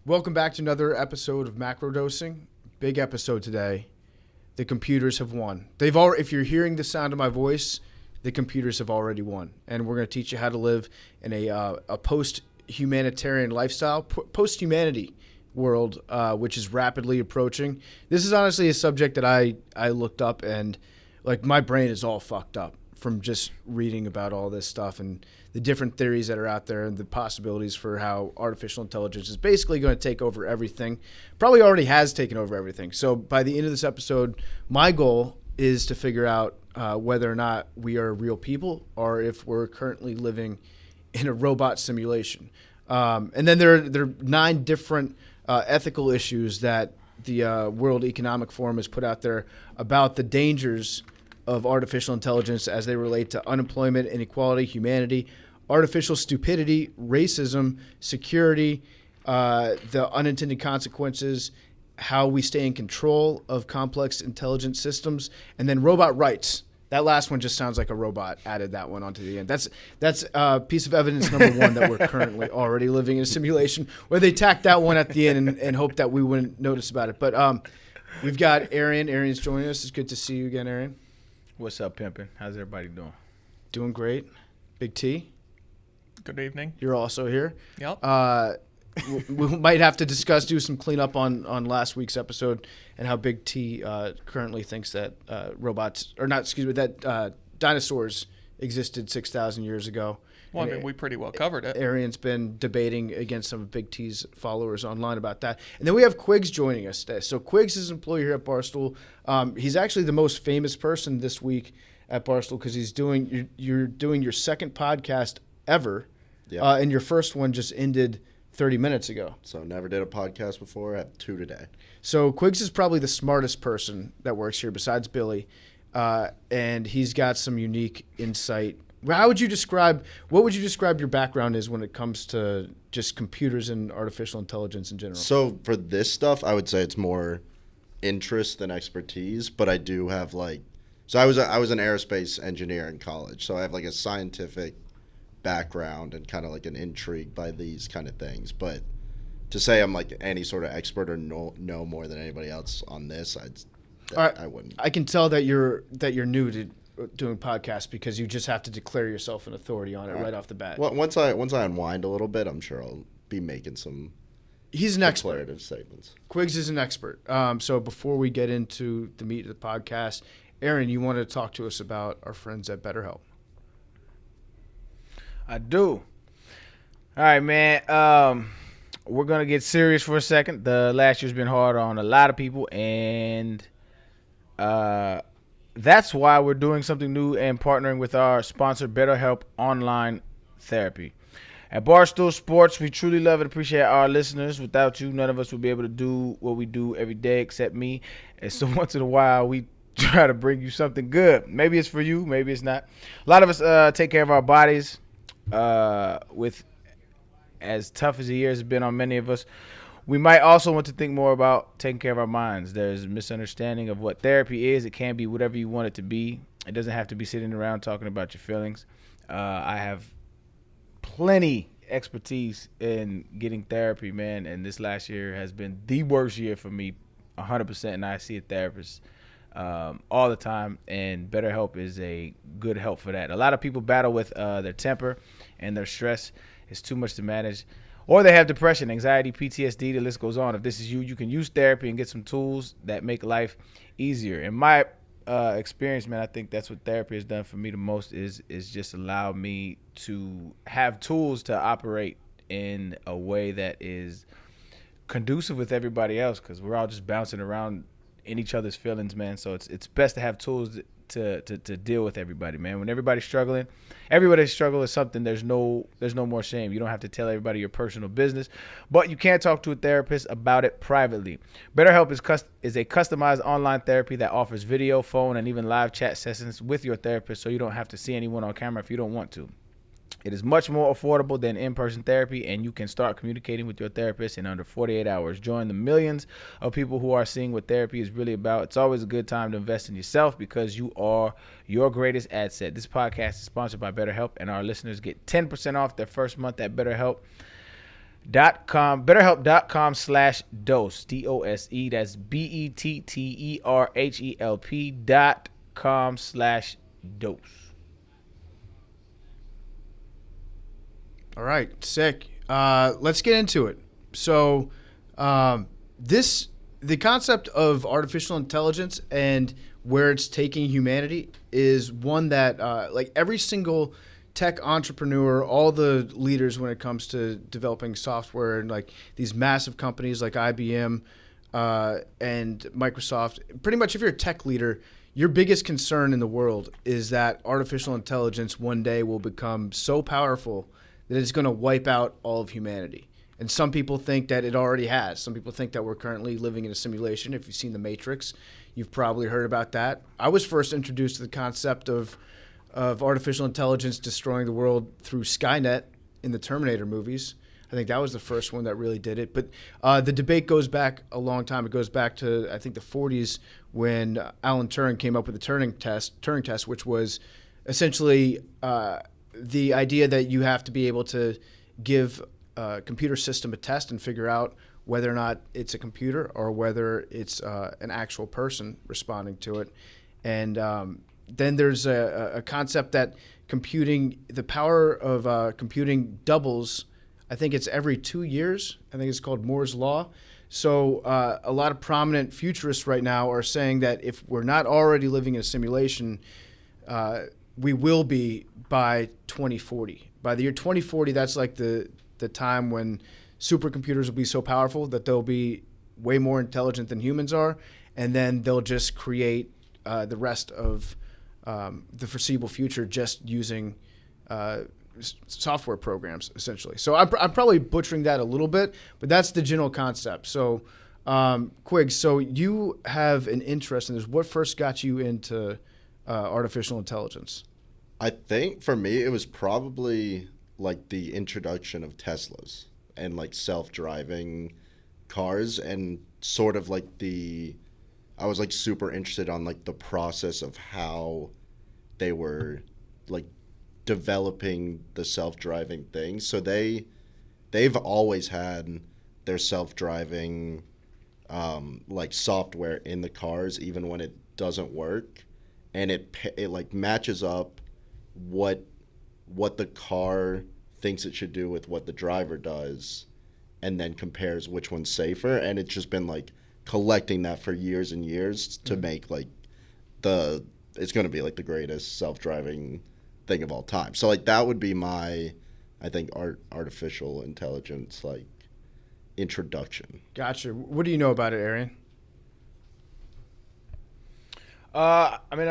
Welcome back to another episode of Macrodosing. Big episode today. The computers have won. If you're hearing the sound of my voice, the computers have already won. And we're going to teach you how to live in a post-humanitarian lifestyle, post-humanity world, which is rapidly approaching. This is honestly a subject that I looked up, and like my brain is all fucked up from just reading about all this stuff and the different theories that are out there and the possibilities for how artificial intelligence is basically going to take over everything. Probably already has taken over everything. So by the end of this episode, my goal is to figure out whether or not we are real people or if we're currently living in a robot simulation. And then there are 9 different ethical issues that the World Economic Forum has put out there about the dangers of artificial intelligence as they relate to unemployment, inequality, humanity, artificial stupidity, racism, security, the unintended consequences, how we stay in control of complex intelligent systems, and then robot rights. That last one just sounds like a robot added that one onto the end. That's piece of evidence number 1 that we're currently already living in a simulation where they tacked that one at the end and hoped that we wouldn't notice about it. But we've got Arian. Arian's joining us. It's good to see you again, Arian. What's up, pimpin'? How's everybody doing? Doing great. Big T. Good evening. You're also here. Yep. We might have to do some cleanup on last week's episode and how Big T currently thinks that dinosaurs existed 6,000 years ago. Well, I mean, we pretty well covered it. Arian's been debating against some of Big T's followers online about that. And then we have Quiggs joining us today. So Quiggs is an employee here at Barstool. He's actually the most famous person this week at Barstool because you're doing your second podcast ever. Yeah. And your first one just ended 30 minutes ago. So never did a podcast before. I have 2 today. So Quiggs is probably the smartest person that works here besides Billy. And he's got some unique insight. What would you describe your background is when it comes to just computers and artificial intelligence in general? So for this stuff, I would say it's more interest than expertise, but I do have I was an aerospace engineer in college, so I have like a scientific background and kind of like an intrigue by these kind of things. But to say I'm like any sort of expert or know more than anybody else on this, I wouldn't. I can tell that you're new to doing podcasts because you just have to declare yourself an authority on it right off the bat. Well, once I unwind a little bit, I'm sure I'll be making some. He's an expert. Declarative statements. Quiggs is an expert. So before we get into the meat of the podcast, Aaron, you want to talk to us about our friends at BetterHelp? I do. All right, man. We're going to get serious for a second. The last year's been hard on a lot of people, and that's why we're doing something new and partnering with our sponsor, BetterHelp Online Therapy. At Barstool Sports, we truly love and appreciate our listeners. Without you, none of us would be able to do what we do every day except me. And so once in a while, we try to bring you something good. Maybe it's for you, maybe it's not. A lot of us take care of our bodies with as tough as the year has been on many of us. We might also want to think more about taking care of our minds. There's a misunderstanding of what therapy is. It can be whatever you want it to be. It doesn't have to be sitting around talking about your feelings. I have plenty expertise in getting therapy, man, and this last year has been the worst year for me, 100%, and I see a therapist all the time, and BetterHelp is a good help for that. A lot of people battle with their temper and their stress. It's too much to manage. Or they have depression, anxiety, PTSD, the list goes on. If this is you, you can use therapy and get some tools that make life easier. In my experience, man, I think that's what therapy has done for me the most is just allow me to have tools to operate in a way that is conducive with everybody else because we're all just bouncing around in each other's feelings, man. So it's best to have tools to deal with everybody, man. When everybody's struggling is something. There's no more shame. You don't have to tell everybody your personal business, but you can talk to a therapist about it privately. BetterHelp is a customized online therapy that offers video, phone, and even live chat sessions with your therapist, so you don't have to see anyone on camera if you don't want to. It is much more affordable than in-person therapy, and you can start communicating with your therapist in under 48 hours. Join the millions of people who are seeing what therapy is really about. It's always a good time to invest in yourself because you are your greatest asset. This podcast is sponsored by BetterHelp, and our listeners get 10% off their first month at BetterHelp. BetterHelp.com/dose, DOSE. That's BETTERHELP.com/dose. All right, sick. Let's get into it. So, the concept of artificial intelligence and where it's taking humanity is one that, like every single tech entrepreneur, all the leaders when it comes to developing software and like these massive companies like IBM and Microsoft, pretty much if you're a tech leader, your biggest concern in the world is that artificial intelligence one day will become so powerful that it's going to wipe out all of humanity. And some people think that it already has. Some people think that we're currently living in a simulation. If you've seen The Matrix, you've probably heard about that. I was first introduced to the concept of artificial intelligence destroying the world through Skynet in the Terminator movies. I think that was the first one that really did it. But the debate goes back a long time. It goes back to, I think, the 40s when Alan Turing came up with the Turing test, which was essentially the idea that you have to be able to give a computer system a test and figure out whether or not it's a computer or whether it's an actual person responding to it. And then there's a concept that the power of computing doubles. I think it's every 2 years. I think it's called Moore's Law. So a lot of prominent futurists right now are saying that if we're not already living in a simulation, we will be by 2040. By the year 2040, that's like the time when supercomputers will be so powerful that they'll be way more intelligent than humans are, and then they'll just create the rest of the foreseeable future just using software programs, essentially. So I'm probably butchering that a little bit, but that's the general concept. So, Quiggs, so you have an interest in this. What first got you into artificial intelligence? I think for me, it was probably like the introduction of Teslas and like self-driving cars, and sort of like I was like super interested on like the process of how they were like developing the self-driving thing. So they've always had their self-driving like software in the cars, even when it doesn't work, and it like matches up what the car thinks it should do with what the driver does, and then compares which one's safer. And it's just been like collecting that for years and years to make like it's going to be like the greatest self-driving thing of all time. So like that would be my, I think, artificial intelligence like introduction. Gotcha. What do you know about it, Arian? I mean,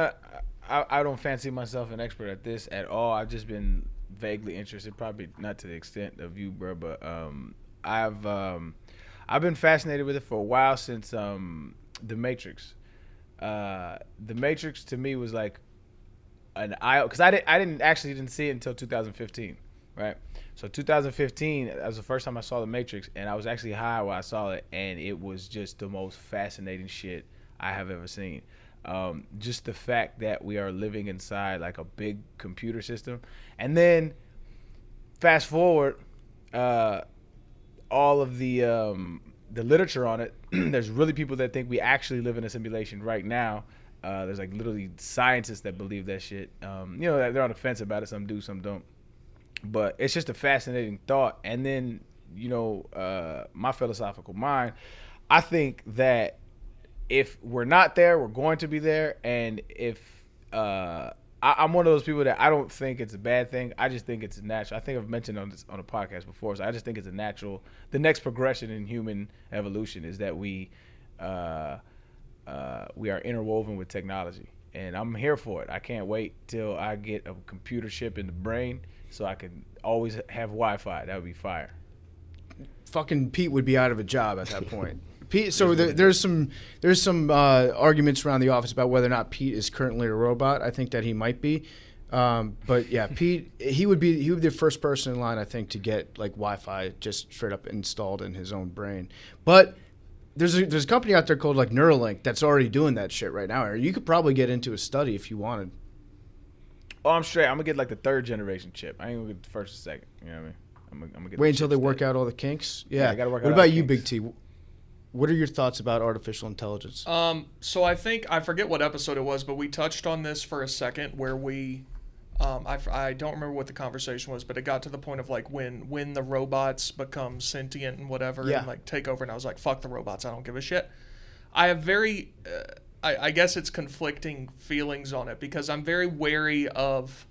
I don't fancy myself an expert at this at all. I've just been vaguely interested, probably not to the extent of you, bro, but I've been fascinated with it for a while, since The Matrix. The Matrix to me was like an eye, because I didn't see it until 2015, right? So 2015, that was the first time I saw The Matrix, and I was actually high while I saw it, and it was just the most fascinating shit I have ever seen. Just the fact that we are living inside like a big computer system, and then fast forward, all of the literature on it. There's really people that think we actually live in a simulation right now. There's like literally scientists that believe that shit. They're on the fence about it. Some do, some don't. But it's just a fascinating thought. And then, my philosophical mind, I think that if we're not there, we're going to be there. And if I'm one of those people that I don't think it's a bad thing. I just think it's natural. I think I've mentioned on a podcast before. So I just think it's a natural. The next progression in human evolution is that we are interwoven with technology, and I'm here for it. I can't wait till I get a computer chip in the brain so I can always have Wi-Fi. That would be fire. Fucking Pete would be out of a job at that point. Pete. So there's some arguments around the office about whether or not Pete is currently a robot. I think that he might be, but yeah, Pete. He would be the first person in line, I think, to get like Wi-Fi just straight up installed in his own brain. But there's a company out there called like Neuralink that's already doing that shit right now. You could probably get into a study if you wanted. Oh, I'm straight. I'm gonna get like the third generation chip. I ain't gonna get the first or second. You know what I mean? I'm gonna get Wait until they work out all the kinks. Yeah. I gotta work what out all about the you, kinks. Big T? What are your thoughts about artificial intelligence? So I think I forget what episode it was, but we touched on this for a second where we, I don't remember what the conversation was, but it got to the point of like when the robots become sentient and whatever Yeah. and like take over, and I was like, fuck the robots, I don't give a shit. I have very, I guess it's conflicting feelings on it because I'm very wary of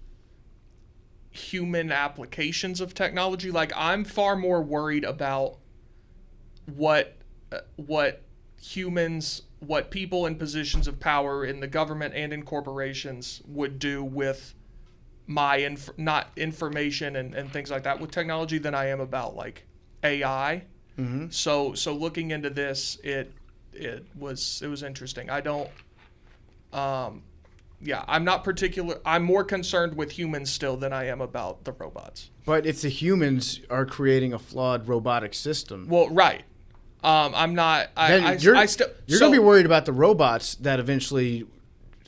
human applications of technology. Like I'm far more worried about what humans, what people in positions of power in the government and in corporations would do with my not information and things like that with technology than I am about like AI. Mm-hmm. So looking into this, it was interesting. I don't, I'm not particular. I'm more concerned with humans still than I am about the robots. But if the humans are creating a flawed robotic system, Well, right. I'm not. you're I still. going to be worried about the robots that eventually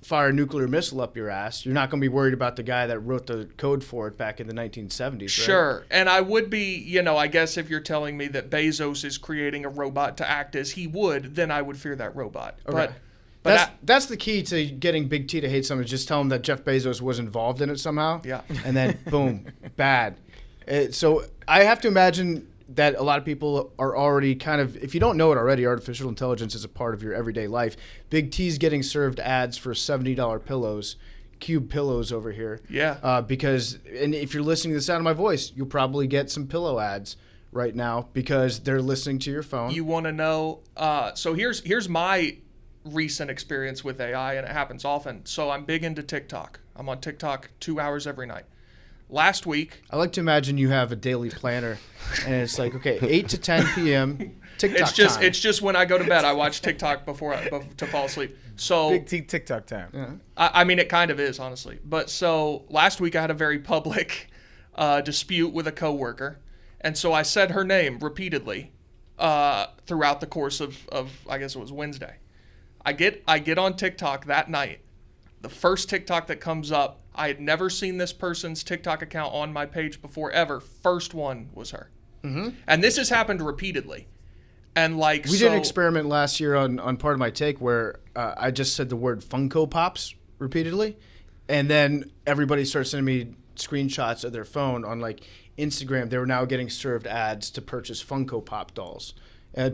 fire a nuclear missile up your ass. You're not going to be worried about the guy that wrote the code for it back in the 1970s. Right? Sure. And I would be, I guess if you're telling me that Bezos is creating a robot to act as he would, then I would fear that robot. Okay. But that's the key to getting Big T to hate someone. Just tell him that Jeff Bezos was involved in it somehow. Yeah. And then boom, bad. So I have to imagine that a lot of people are already kind of, if you don't know it already, artificial intelligence is a part of your everyday life. Big T's getting served ads for $70 pillows, cube pillows over here. Yeah. Because, and if you're listening to the sound of my voice, you'll probably get some pillow ads right now because they're listening to your phone. You want to know? So here's my recent experience with AI, and it happens often. So I'm big into TikTok. I'm on TikTok 2 hours every night. Last week, I like to imagine you have a daily planner, and it's like, okay, 8 to 10 p.m. TikTok time. it's just when I go to bed, I watch TikTok before to fall asleep. So Big T TikTok time. Yeah. I mean, it kind of is, honestly. But so last week I had a very public dispute with a coworker, and so I said her name repeatedly throughout the course of I guess it was Wednesday. I get on TikTok that night. The first TikTok that comes up, I had never seen this person's TikTok account on my page before ever. First one was her. Mm-hmm. And this has happened repeatedly. And like We did an experiment last year on Part of My Take where I just said the word Funko Pops repeatedly, and then everybody started sending me screenshots of their phone on like Instagram. They were now getting served ads to purchase Funko Pop dolls.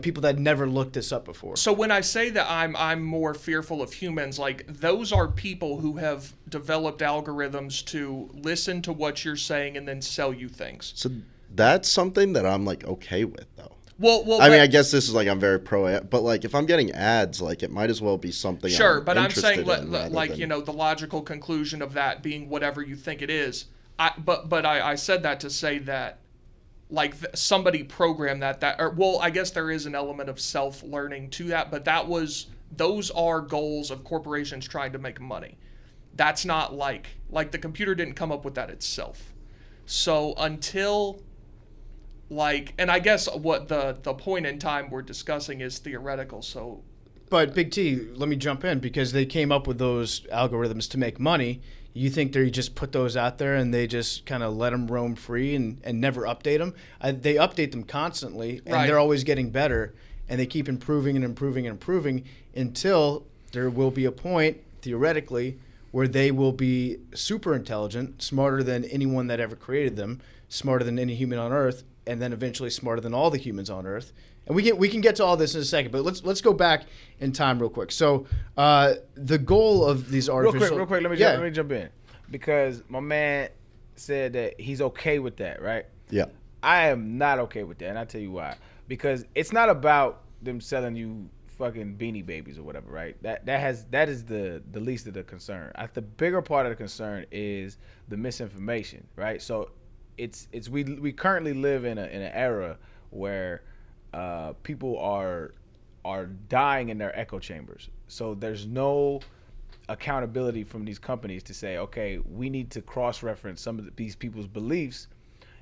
People that never looked this up before. So when I say that I'm more fearful of humans, like those are people who have developed algorithms to listen to what you're saying and then sell you things. So that's something that I'm like okay with though. Well, I mean, I guess this is like I'm very pro, but like if I'm getting ads, like it might as well be something. Sure, but I'm saying interested in like than- the logical conclusion of that being whatever you think it is. I said that to say that like somebody programmed I guess there is an element of self-learning to that, but those are goals of corporations trying to make money. That's not like the computer didn't come up with that itself. So until and I guess what the point in time we're discussing is theoretical. So But Big T, let me jump in because they came up with those algorithms to make money. You think they just put those out there and they just kind of let them roam free and never update them? They update them constantly, and they're always getting better, and they keep improving and improving and improving until there will be a point, theoretically, where they will be super intelligent, smarter than anyone that ever created them, smarter than any human on Earth, and then eventually smarter than all the humans on Earth. And we can get to all this in a second, but let's go back in time real quick. So the goal of these artificial... Real quick, let me jump in. Because my man said that he's okay with that, right? Yeah. I am not okay with that, and I'll tell you why. Because it's not about them selling you fucking Beanie Babies or whatever, right? That is the least of the concern. The bigger part of the concern is the misinformation, right? So we currently live in an era where people are dying in their echo chambers. So there's no accountability from these companies to say, okay, we need to cross-reference some of these people's beliefs.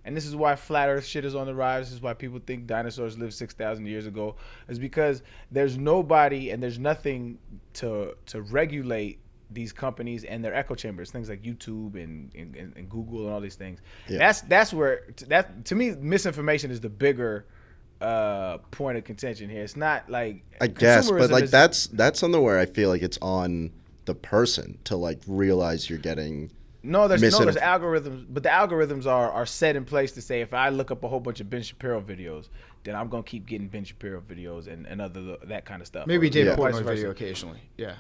And this is why flat earth shit is on the rise. This is why people think dinosaurs lived 6,000 years ago. Is because there's nobody and there's nothing to regulate these companies and their echo chambers, things like YouTube and Google and all these things. Yeah. That's where to me, misinformation is the bigger point of contention here. It's not like I guess, but like consumerism that's something where I feel like it's on the person to like realize you're getting. there's algorithms, but the algorithms are set in place to say if I look up a whole bunch of Ben Shapiro videos, then I'm gonna keep getting Ben Shapiro videos and other that kind of stuff. Maybe David Yeah. Portnoy Vice versa. video occasionally. Yeah.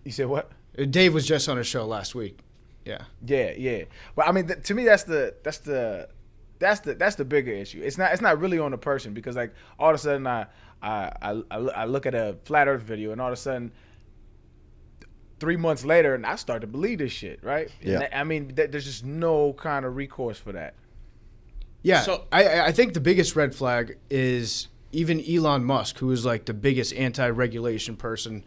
You said what? Dave was just on a show last week. Yeah. Yeah. But I mean, to me, that's the bigger issue. It's not really on the person, because like all of a sudden I look at a flat Earth video and all of a sudden 3 months later and I start to believe this shit, right? Yeah. And I mean, there's just no kind of recourse for that. Yeah. So- I think the biggest red flag is even Elon Musk, who is like the biggest anti-regulation person.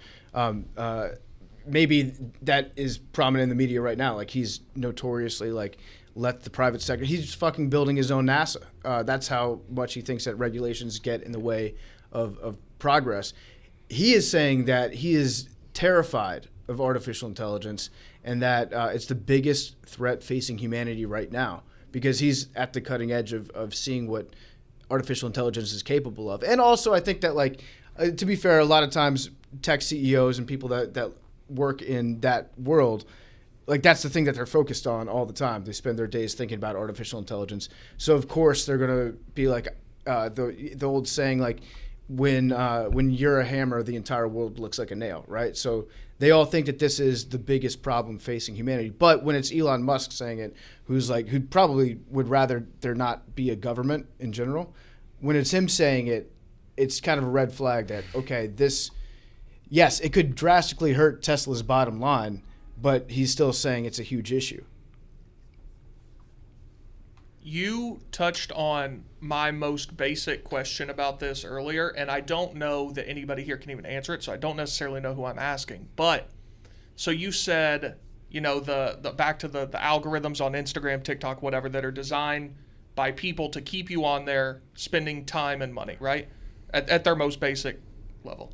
Maybe that is prominent in the media right now. Like he's notoriously like let the private sector. He's fucking building his own NASA. That's how much he thinks that regulations get in the way of progress. He is saying that he is terrified of artificial intelligence and that it's the biggest threat facing humanity right now, because he's at the cutting edge of seeing what artificial intelligence is capable of. And also I think that like, to be fair, a lot of times tech CEOs and people that work in that world, like that's the thing that they're focused on all the time. They spend their days thinking about artificial intelligence. So of course they're gonna be like the old saying, like when you're a hammer, the entire world looks like a nail, right? So they all think that this is the biggest problem facing humanity. But when it's Elon Musk saying it, who probably would rather there not be a government in general, when it's him saying it, it's kind of a red flag that, okay, yes, it could drastically hurt Tesla's bottom line, but he's still saying it's a huge issue. You touched on my most basic question about this earlier, and I don't know that anybody here can even answer it, so I don't necessarily know who I'm asking. But so you said, the back to the algorithms on Instagram, TikTok, whatever, that are designed by people to keep you on there spending time and money, right? At their most basic level.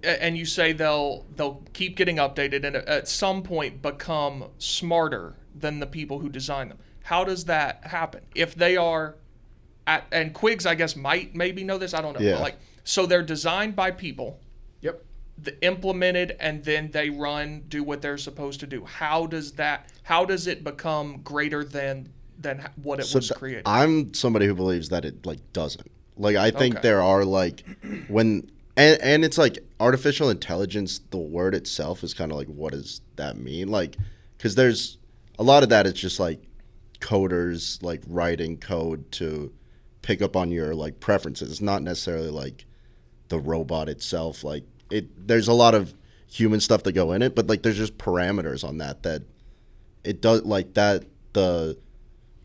And you say they'll keep getting updated and at some point become smarter than the people who design them. How does that happen? If they are, and Quigs, I guess, might maybe know this. I don't know. Yeah. But so they're designed by people. Yep. Implemented, and then they do what they're supposed to do. How does it become greater than what it was created? I'm somebody who believes that it like doesn't. Like I think Okay. there are like when and it's like artificial intelligence. The word itself is kind of like, what does that mean? Like, because there's a lot of that. It's just like coders like writing code to pick up on your like preferences. It's not necessarily like the robot itself. Like there's a lot of human stuff that go in it, but like there's just parameters on that it does, like that the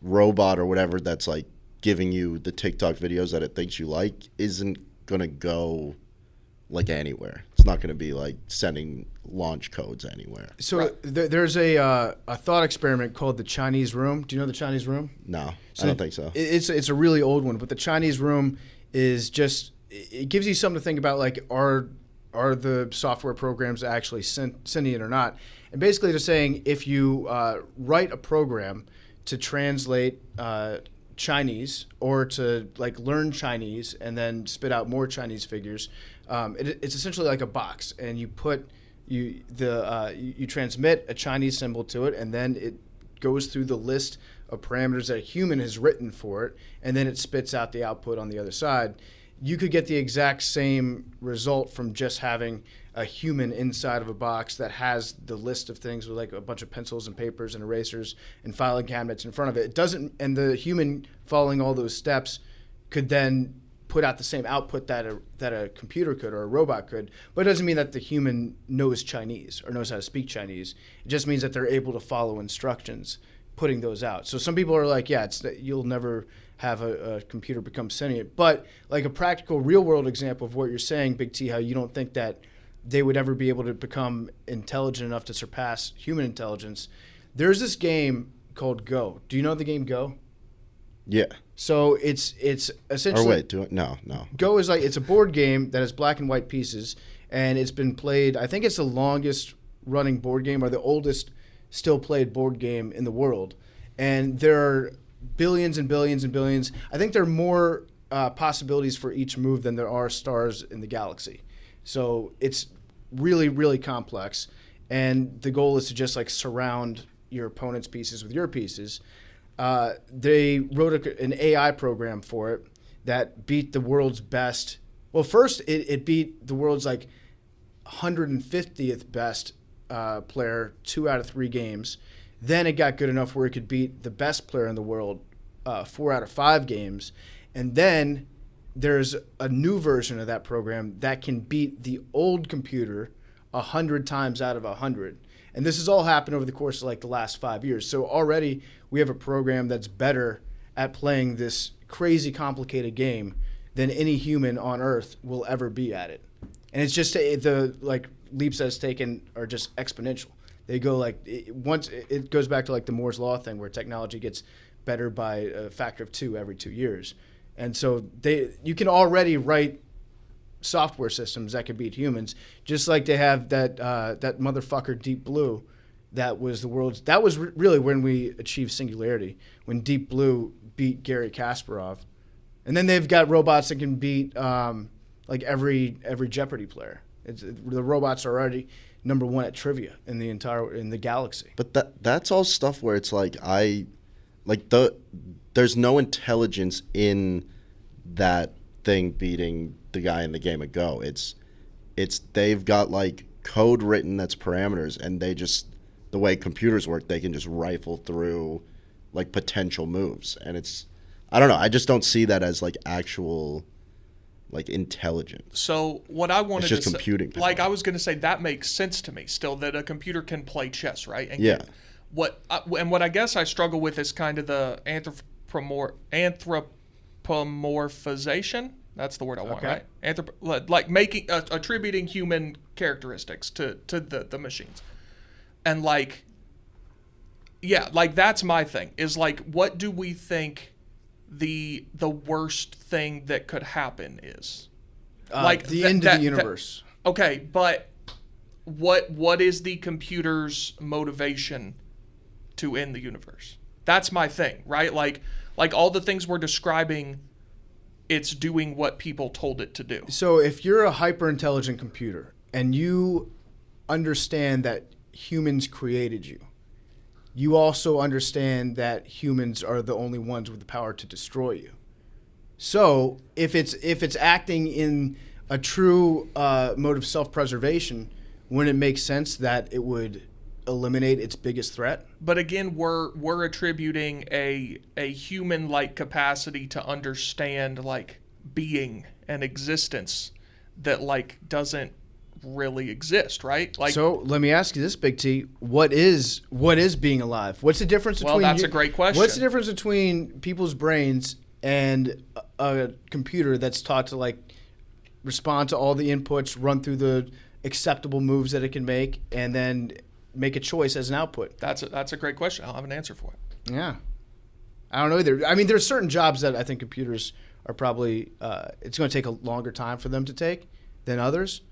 robot or whatever that's like giving you the TikTok videos that it thinks you like isn't gonna go like anywhere. It's not gonna be like sending launch codes anywhere. So there's a thought experiment called the Chinese Room. Do you know the Chinese Room? No, I don't think so. It's a really old one, but the Chinese Room is just, it gives you something to think about, like are the software programs actually sentient or not? And basically they're saying if you write a program to translate Chinese or to like learn Chinese and then spit out more Chinese figures, it's essentially like a box, and you transmit a Chinese symbol to it, and then it goes through the list of parameters that a human has written for it, and then it spits out the output on the other side. You could get the exact same result from just having a human inside of a box that has the list of things with like a bunch of pencils and papers and erasers and filing cabinets in front of it. It doesn't, and the human following all those steps could then put out the same output that a computer could or a robot could, but it doesn't mean that the human knows Chinese or knows how to speak Chinese. It just means that they're able to follow instructions putting those out. So some people are like, yeah, you'll never have a computer become sentient. But like a practical real world example of what you're saying, Big T, how you don't think that they would ever be able to become intelligent enough to surpass human intelligence. There's this game called Go. Do you know the game Go? Yeah. So it's essentially. Or wait, no. Go is like, it's a board game that has black and white pieces, and it's been played. I think it's the longest running board game, or the oldest still played board game in the world. And there are billions and billions and billions. I think there are more possibilities for each move than there are stars in the galaxy. So it's really, really complex. And the goal is to just like surround your opponent's pieces with your pieces. They wrote an AI program for it that beat the world's best. Well, first it beat the world's like 150th best player 2 out of 3 games. Then it got good enough where it could beat the best player in the world 4 out of 5 games. And then there's a new version of that program that can beat the old computer 100 times out of 100. And this has all happened over the course of like the last 5 years. So already we have a program that's better at playing this crazy complicated game than any human on Earth will ever be at it. And it's just the like leaps that it's taken are just exponential. They go like once it goes back to like the Moore's law thing where technology gets better by a factor of 2 every 2 years. And so you can already write software systems that can beat humans, just like they have that motherfucker Deep Blue. That was really when we achieved singularity, when Deep Blue beat Garry Kasparov. And then they've got robots that can beat like every Jeopardy player. The robots are already number 1 at trivia in the galaxy. But that's all stuff where it's like there's no intelligence in that thing beating the guy in the game of Go. It's they've got like code written that's parameters, and they just, the way computers work, they can just rifle through like potential moves, and it's, I don't know, I just don't see that as like actual like intelligence. So what I wanted it's just to computing say, like I was going to say, that makes sense to me still, that a computer can play chess, right? And yeah. What I guess I struggle with is kind of the anthropomorphization. That's the word I want, Okay. right? Like making attributing human characteristics to the machines, and like, yeah, like that's my thing. Is like, what do we think the worst thing that could happen is? Like the end of the universe. Okay, but what is the computer's motivation to end the universe? That's my thing, right? Like all the things we're describing, it's doing what people told it to do. So if you're a hyper-intelligent computer and you understand that humans created you, you also understand that humans are the only ones with the power to destroy you. So if it's acting in a true mode of self-preservation, wouldn't it make sense that it would eliminate its biggest threat? But again, we're attributing a human-like capacity to understand like being and existence that like doesn't really exist, right? Like, so let me ask you this, Big T: what is being alive? What's the difference between? Well, that's a great question. What's the difference between people's brains and a computer that's taught to like respond to all the inputs, run through the acceptable moves that it can make, and then make a choice as an output? That's a great question. I'll have an answer for it. Yeah, I don't know either. I mean, there's certain jobs that I think computers are probably it's going to take a longer time for them to take than others.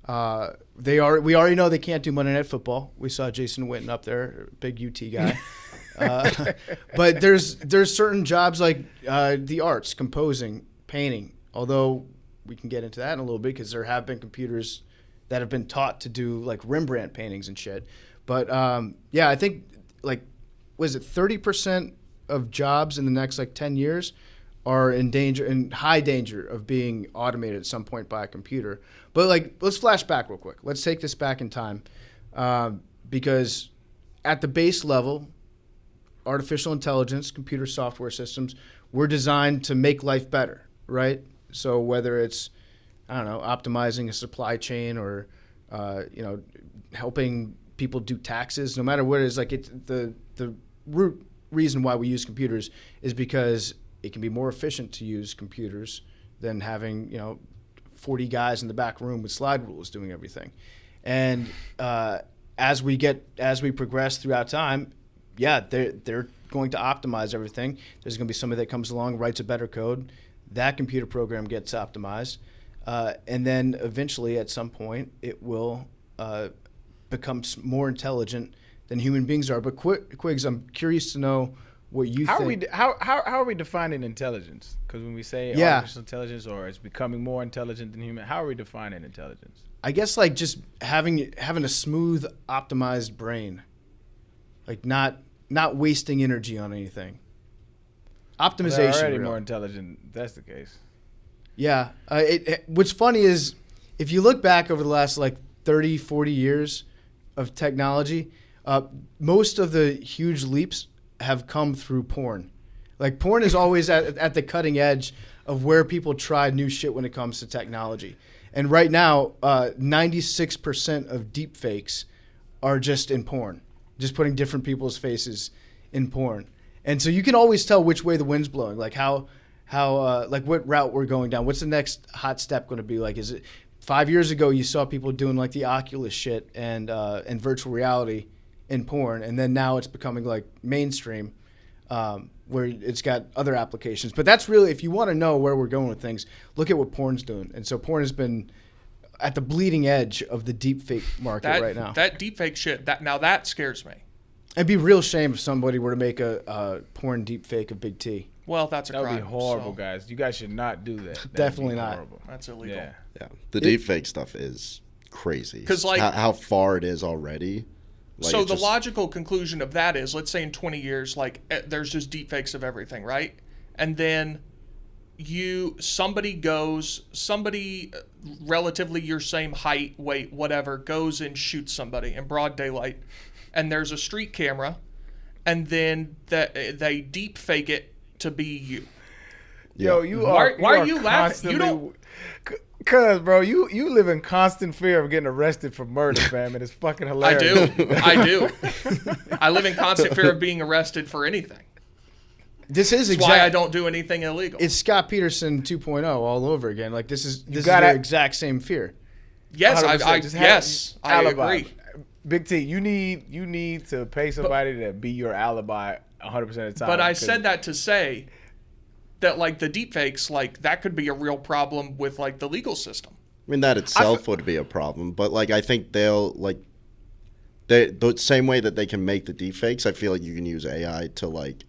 We already know they can't do Monday Night Football. We saw Jason Witten up there, big UT guy. But there's certain jobs like the arts, composing, painting. Although we can get into that in a little bit because there have been computers that have been taught to do like Rembrandt paintings and shit. But yeah, I think like, was it 30% of jobs in the next like 10 years are in high danger of being automated at some point by a computer. But like, let's flash back real quick. Let's take this back in time, because at the base level, artificial intelligence, computer software systems were designed to make life better, right? So whether it's, I don't know, optimizing a supply chain or, helping people do taxes, no matter what it is, like the root reason why we use computers is because it can be more efficient to use computers than having, 40 guys in the back room with slide rules doing everything. And as we progress throughout time, yeah, they're going to optimize everything. There's going to be somebody that comes along, writes a better code. That computer program gets optimized. And then eventually at some point it will become more intelligent than human beings are. But Quiggs, I'm curious to know what you think. How are we defining intelligence? Because when we say artificial intelligence or it's becoming more intelligent than human, how are we defining intelligence? I guess like just having a smooth, optimized brain, like not wasting energy on anything. Optimization. They're already more intelligent. If that's the case. Yeah. What's funny is if you look back over the last like 30, 40 years of technology, most of the huge leaps have come through porn. Like porn is always at the cutting edge of where people try new shit when it comes to technology. And right now, 96% of deep fakes are just in porn, just putting different people's faces in porn. And so you can always tell which way the wind's blowing, like how like what route we're going down. What's the next hot step going to be? Like, is it 5 years ago you saw people doing like the Oculus shit and virtual reality in porn, and then now it's becoming like mainstream, where it's got other applications. But that's really, if you want to know where we're going with things, look at what porn's doing. And so porn has been at the bleeding edge of the deepfake market right now. That deepfake shit, that scares me. It'd be a real shame if somebody were to make a porn deepfake of Big T. Well, that's a crime. That would be horrible, guys. You guys should not do that. Definitely not. Horrible. That's illegal. Yeah. The deepfake stuff is crazy. Because like how far it is already. Like, so the logical conclusion of that is, let's say in 20 years, like there's just deepfakes of everything, right? And then somebody relatively your same height, weight, whatever, goes and shoots somebody in broad daylight, and there's a street camera, and then they deep fake it to be you. Yo, why are you laughing? You don't. Cause bro, you live in constant fear of getting arrested for murder, fam, and it's fucking hilarious. I do. I live in constant fear of being arrested for anything. This is why I don't do anything illegal. It's Scott Peterson 2.0 all over again. Like this is the exact same fear. Yes, I agree. Big T, you need to pay somebody to be your alibi 100% of the time. But I said that to say that like the deepfakes, like that could be a real problem with like the legal system. I mean, that itself would be a problem, but like I think they'll like the same way that they can make the deepfakes. I feel like you can use AI to like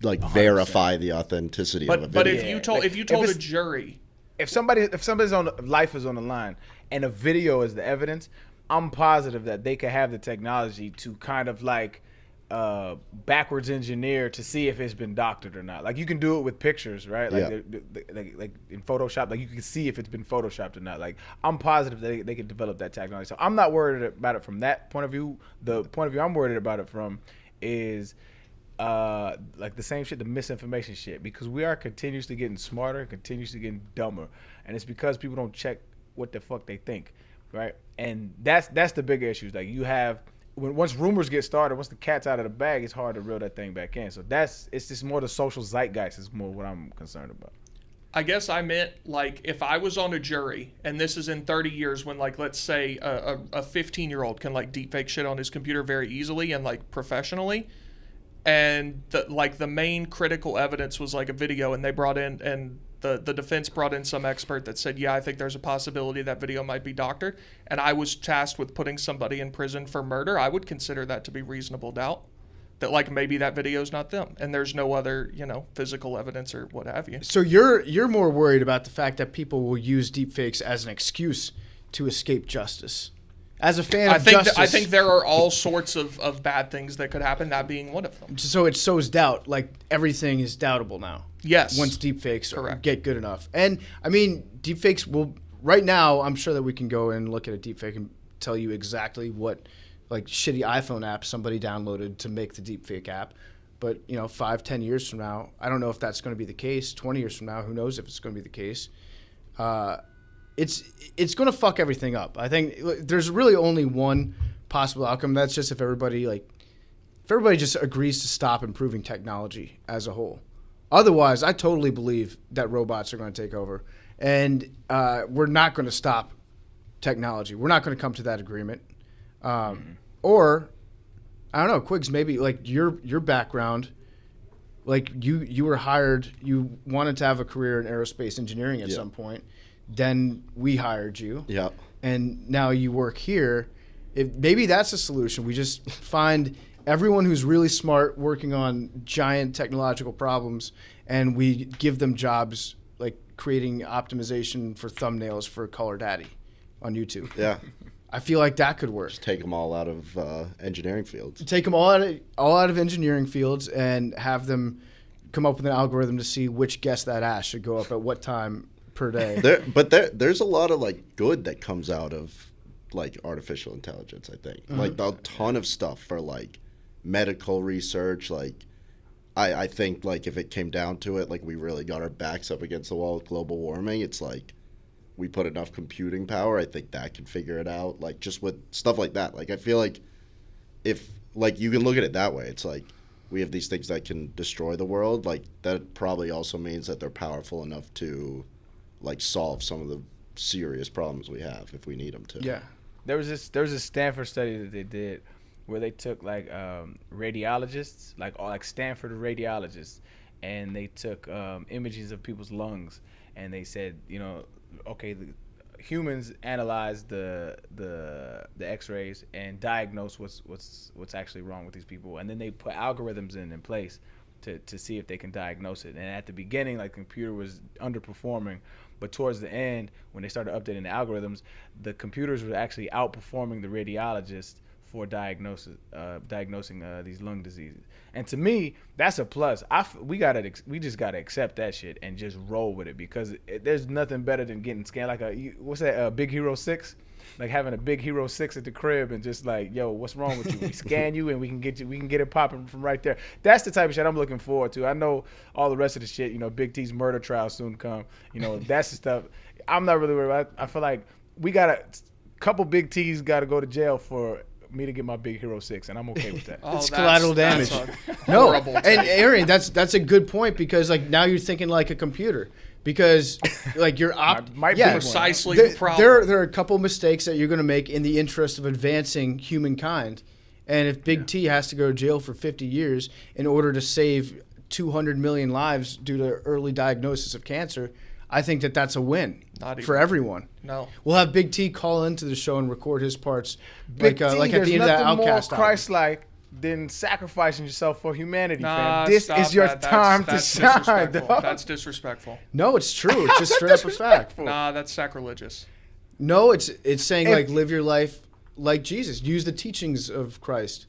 100%. Verify the authenticity of a video. But if you told a jury, if somebody's life is on the line and a video is the evidence, I'm positive that they could have the technology to kind of like backwards engineer to see if it's been doctored or not. Like you can do it with pictures, right? Like like in Photoshop, like you can see if it's been photoshopped or not. Like I'm positive that they can develop that technology. So I'm not worried about it from that point of view. The point of view I'm worried about it from is like the same shit, the misinformation shit, because we are continuously getting smarter and continuously getting dumber, and it's because people don't check what the fuck they think, right? And that's the bigger issues. Like you have once rumors get started, once the cat's out of the bag, it's hard to reel that thing back in. So it's just more the social zeitgeist is more what I'm concerned about. I guess I meant like if I was on a jury, and this is in 30 years when like let's say a 15-year-old can like deepfake shit on his computer very easily and like professionally, and the main critical evidence was like a video, and they brought in and the defense brought in some expert that said, yeah, I think there's a possibility that video might be doctored, and I was tasked with putting somebody in prison for murder. I would consider that to be reasonable doubt that like maybe that video's not them and there's no other, physical evidence or what have you. So you're more worried about the fact that people will use deepfakes as an excuse to escape justice. As a fan of justice, I think there are all sorts of bad things that could happen, that being one of them. So it sows doubt. Like everything is doubtable now. Yes. Once deepfakes get good enough. And I mean, deepfakes will, right now, I'm sure that we can go and look at a deepfake and tell you exactly what like shitty iPhone app somebody downloaded to make the deepfake app. But 5-10 years from now, I don't know if that's going to be the case. 20 years from now, who knows if it's going to be the case. It's going to fuck everything up. I think there's really only one possible outcome. That's just if everybody just agrees to stop improving technology as a whole. Otherwise, I totally believe that robots are going to take over, and we're not going to stop technology. We're not going to come to that agreement. Or I don't know, Quiggs, maybe like your background, like you were hired, you wanted to have a career in aerospace engineering at some point. Then we hired you. Yeah. And now you work here. Maybe that's a solution. We just find everyone who's really smart working on giant technological problems, and we give them jobs like creating optimization for thumbnails for Color Daddy on YouTube. Yeah. I feel like that could work. Just take them all out of engineering fields. Take them all out of engineering fields and have them come up with an algorithm to see which guest that ass should go up at what time per day. There's a lot of like good that comes out of like artificial intelligence, I think. Like a ton of stuff for like medical research. Like I think like if it came down to it, like we really got our backs up against the wall with global warming, it's like we put enough computing power, I think that can figure it out. Like just with stuff like that. Like I feel like if like you can look at it that way, it's like we have these things that can destroy the world. Like that probably also means that they're powerful enough to like solve some of the serious problems we have if we need them to. Yeah. There was a Stanford study that they did where they took like radiologists, like Stanford radiologists, and they took images of people's lungs, and they said, okay, the humans analyze the X-rays and diagnose what's actually wrong with these people, and then they put algorithms in place to see if they can diagnose it. And at the beginning, like, the computer was underperforming, but towards the end, when they started updating the algorithms, the computers were actually outperforming the radiologists for diagnosing these lung diseases. And to me, that's a plus. We just gotta accept that shit and just roll with it, because there's nothing better than getting scanned like what's that, Big Hero 6? Like having a Big Hero 6 at the crib and just like, yo, what's wrong with you? We scan you and we can get it popping from right there. That's the type of shit I'm looking forward to. I know all the rest of the shit, Big T's murder trial soon come. That's the stuff I'm not really worried about. I feel like a couple Big T's gotta go to jail for me to get my Big Hero 6, and I'm okay with that. It's collateral damage. No, and Arian, that's a good point, because like now you're thinking like a computer, because like you're might be precisely the problem. There are a couple mistakes that you're going to make in the interest of advancing humankind, and if Big T has to go to jail for 50 years in order to save 200 million lives due to early diagnosis of cancer, I think that's a win for everyone. No. We'll have Big T call into the show and record his parts Big T, like at the end of that Outcast more Christ-like than sacrificing yourself for humanity, nah, fam. This is your time to shine, dog. That's disrespectful. No, it's true. It's just straight up a fact. Nah, that's sacrilegious. No, it's saying like live your life like Jesus. Use the teachings of Christ.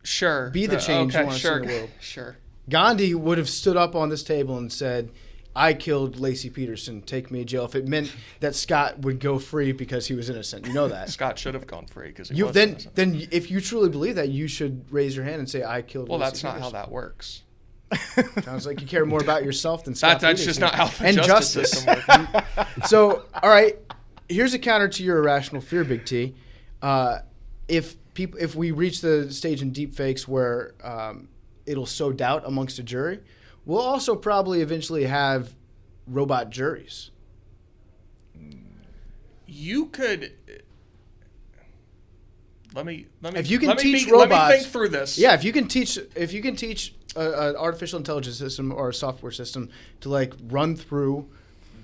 Sure. Be the change you want to see in the world. Sure. Gandhi would have stood up on this table and said, I killed Lacey Peterson, take me to jail, if it meant that Scott would go free because he was innocent. You know that. Scott should have gone free because he was innocent. Then if you truly believe that, you should raise your hand and say, I killed Lacey Peterson. Well, that's not how that works. Sounds like you care more about yourself than Scott That's Peterson. just not how the and justice system works. So, all right, here's a counter to your irrational fear, Big T. If we reach the stage in deepfakes where it'll sow doubt amongst a jury, we'll also probably eventually have robot juries. You could. Let me teach robots, let me think through this. Yeah, if you can teach an artificial intelligence system or a software system to like run through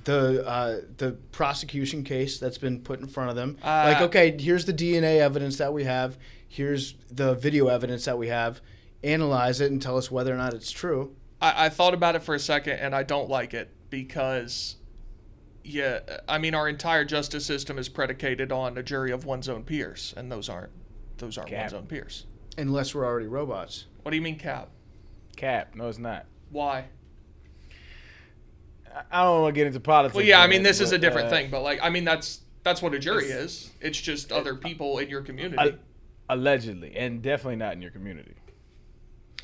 the prosecution case that's been put in front of them, like, okay, here's the DNA evidence that we have, here's the video evidence that we have, analyze it and tell us whether or not it's true. I thought about it for a second, and I don't like it because, our entire justice system is predicated on a jury of one's own peers, and those aren't one's own peers. Unless we're already robots. What do you mean, Cap? No, it's not. Why? I don't want to get into politics. Well, yeah, this is a different thing, but that's what a jury is. It's just other people in your community. Allegedly, and definitely not in your community.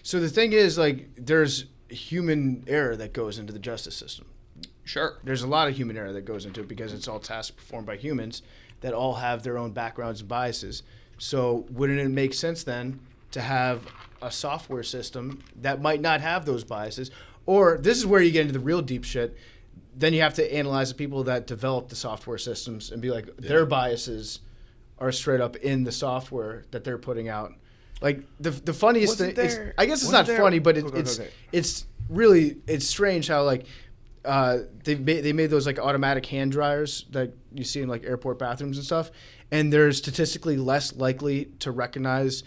So the thing is, like, there's human error that goes into the justice system. Sure. There's a lot of human error that goes into it because it's all tasks performed by humans that all have their own backgrounds and biases. So wouldn't it make sense then to have a software system that might not have those biases? Or this is where you get into the real deep shit. Then you have to analyze the people that develop the software systems and be like, their biases are straight up in the software that they're putting out. Like the funniest thing, I guess it's not funny, but it's really strange how like they made those like automatic hand dryers that you see in like airport bathrooms and stuff, and they're statistically less likely to recognize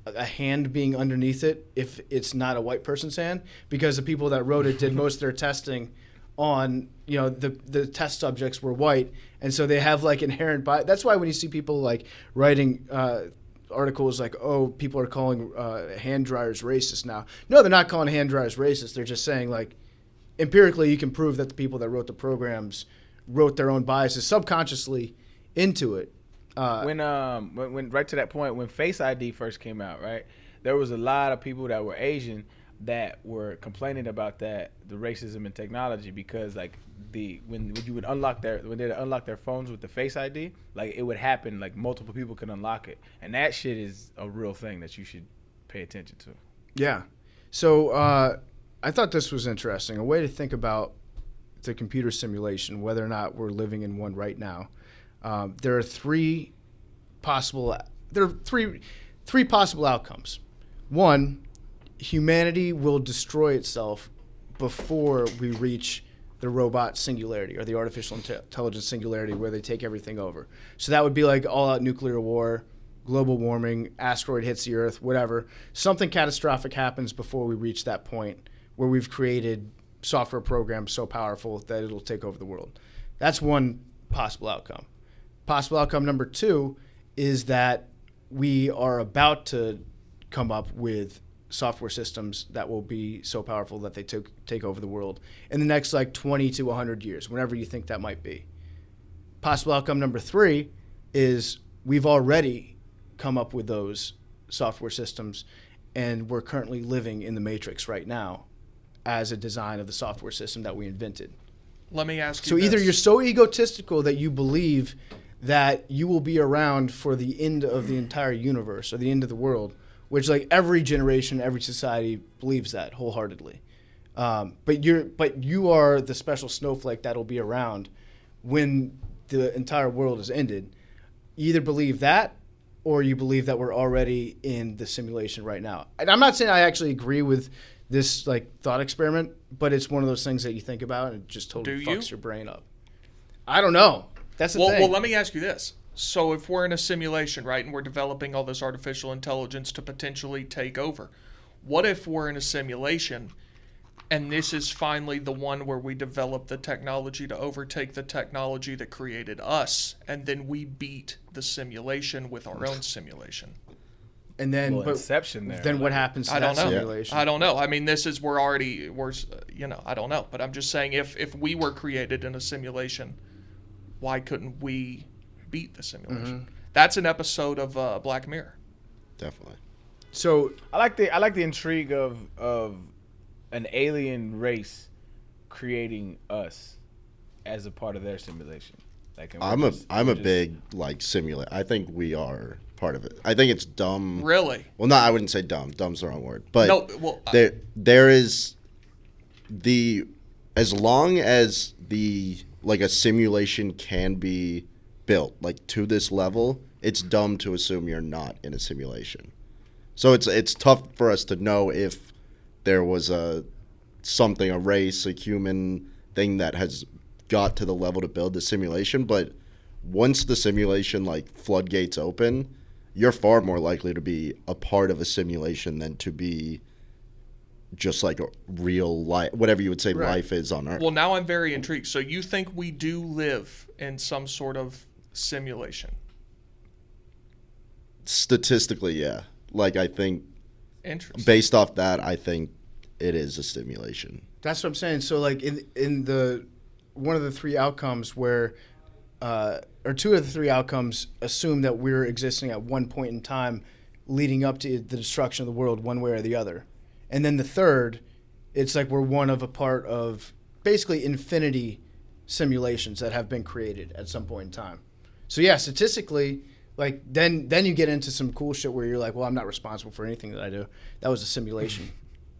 a hand being underneath it if it's not a white person's hand, because the people that wrote it did most of their testing on, you know, the test subjects were white, and so they have like inherent bias. That's why when you see people like writing articles like, oh, people are calling hand dryers racist now. No, they're not calling hand dryers racist. They're just saying like empirically you can prove that the people that wrote the programs wrote their own biases subconsciously into it. When right to that point, when Face ID first came out, right, there was a lot of people that were Asian that were complaining about the racism in technology, because like when you would unlock when they unlock their phones with the Face ID, like it would happen, like multiple people could unlock it, and that shit is a real thing that you should pay attention to. Yeah. So I thought this was interesting, a way to think about the computer simulation, whether or not we're living in one right now. There are three possible outcomes. One, humanity will destroy itself before we reach the robot singularity or the artificial intelligence singularity where they take everything over. So that would be like all-out nuclear war, global warming, asteroid hits the Earth, whatever. Something catastrophic happens before we reach that point where we've created software programs so powerful that it'll take over the world. That's one possible outcome. Possible outcome number two is that we are about to come up with software systems that will be so powerful that they take over the world in the next like 20 to 100 years, whenever you think that might be. Possible outcome number three is we've already come up with those software systems, and we're currently living in the matrix right now as a design of the software system that we invented. Let me ask you So this. either you're so egotistical that you believe that you will be around for the end of the entire universe or the end of the world, which like every generation, every society believes that wholeheartedly. But you are the special snowflake that'll be around when the entire world is ended. You either believe that, or you believe that we're already in the simulation right now. And I'm not saying I actually agree with this like thought experiment, but it's one of those things that you think about and it just totally fucks your brain up. I don't know. That's the thing. Well, let me ask you this. So if we're in a simulation, right, and we're developing all this artificial intelligence to potentially take over, what if we're in a simulation and this is finally the one where we develop the technology to overtake the technology that created us, and then we beat the simulation with our own simulation? And then, Inception there. Then what happens to I that don't know. simulation? I don't know. I mean, I don't know. But I'm just saying, if we were created in a simulation, why couldn't we beat the simulation? Mm-hmm. That's an episode of Black Mirror. Definitely. So I like the intrigue of an alien race creating us as a part of their simulation. Like, I'm a big like simulate. I think we are part of it. I think it's dumb. Really? Well, no, I wouldn't say dumb. Dumb's the wrong word. But No, well, there is as long as like a simulation can be built like to this level, it's dumb to assume you're not in a simulation. So it's tough for us to know if there was a race, a human thing that has got to the level to build the simulation. But once the simulation like floodgates open, you're far more likely to be a part of a simulation than to be just like a real life, whatever you would say life is on Earth. well, now I'm very intrigued. So you think we do live in some sort of simulation? Statistically, yeah. Like, I think Interesting. based off that, I think it is a simulation. that's what I'm saying. So like in the one of the three outcomes where or two of the three outcomes assume that we're existing at one point in time leading up to the destruction of the world one way or the other. And then the third, it's like we're one of a part of basically infinity simulations that have been created at some point in time. So yeah, statistically, like then you get into some cool shit where you're like, well, I'm not responsible for anything that I do. That was a simulation.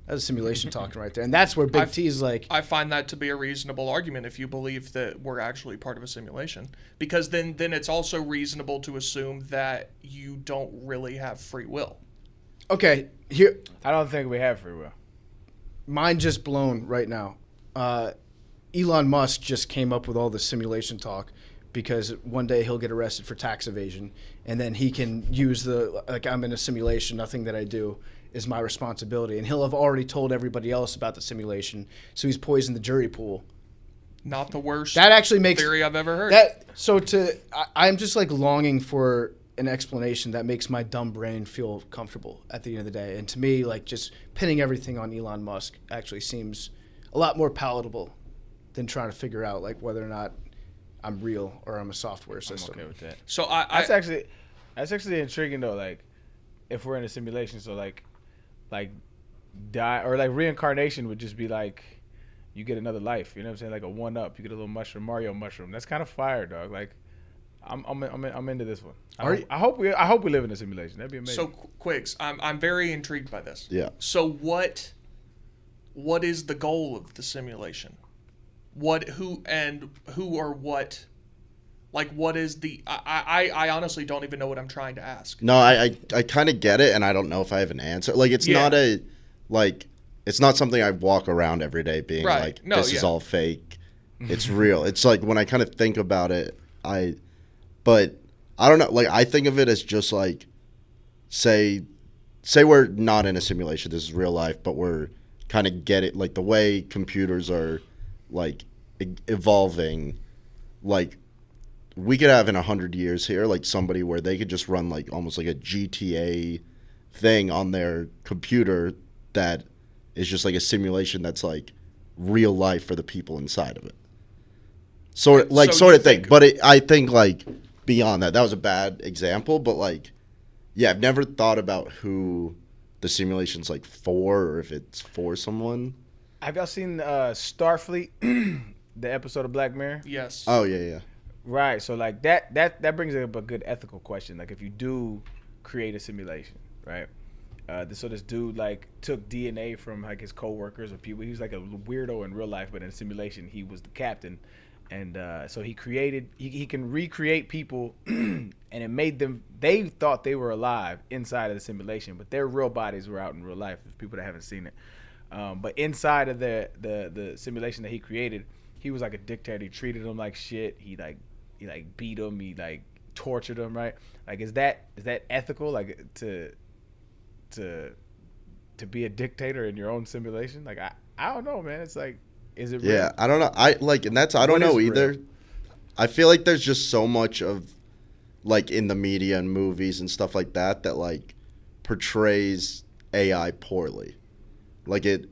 That was a simulation talking right there. And that's where Big T is like, I find that to be a reasonable argument if you believe that we're actually part of a simulation, because then it's also reasonable to assume that you don't really have free will. okay, here, I don't think we have free will. mind just blown right now. Elon Musk just came up with all the simulation talk because one day he'll get arrested for tax evasion, and then he can use the, like, I'm in a simulation, nothing that I do is my responsibility. And he'll have already told everybody else about the simulation, so he's poisoned the jury pool. Not the worst That actually makes theory I've ever heard. I'm just like longing for an explanation that makes my dumb brain feel comfortable at the end of the day. And to me, like, just pinning everything on Elon Musk actually seems a lot more palatable than trying to figure out like whether or not I'm real or I'm a software system. I'm okay with that. So That's actually intriguing though. Like, if we're in a simulation, so like die or like reincarnation would just be like you get another life. You know what I'm saying? Like a 1-up. You get a little mushroom, Mario mushroom. That's kind of fire, dog. Like, I'm into this one. I hope we live in a simulation. That'd be amazing. So Quiggs, I'm very intrigued by this. Yeah. So what is the goal of the simulation? Who or what? Like, what is the? I honestly don't even know what I'm trying to ask. No, I kind of get it, and I don't know if I have an answer. Like, it's not it's not something I walk around every day being like, this is all fake. It's real. It's like when I kind of think about it, but I don't know. Like, I think of it as just like, say we're not in a simulation. This is real life, but we're kind of like the way computers are like evolving. Like, we could have in 100 years here, like somebody where they could just run like almost like a GTA thing on their computer that is just like a simulation that's like real life for the people inside of it. Sort of thing. But I think like beyond that was a bad example, but like, yeah, I've never thought about who the simulation's like for, or if it's for someone. Have y'all seen Starfleet, the episode of Black Mirror? Yes. Oh yeah. Right. So like that brings up a good ethical question. Like, if you do create a simulation, right? So this dude like took DNA from like his coworkers or people. He was like a weirdo in real life, but in a simulation he was the captain. And so he can recreate people, and it made them. They thought they were alive inside of the simulation, but their real bodies were out in real life. There's people that haven't seen it, but inside of the simulation that he created, he was like a dictator. He treated them like shit. He beat them. He like tortured them. Right? Like, is that ethical? Like to be a dictator in your own simulation? Like, I don't know, man. It's like, is it real? Yeah, I don't know. I don't know either. Real? I feel like there's just so much of like in the media and movies and stuff like that like portrays AI poorly. Like it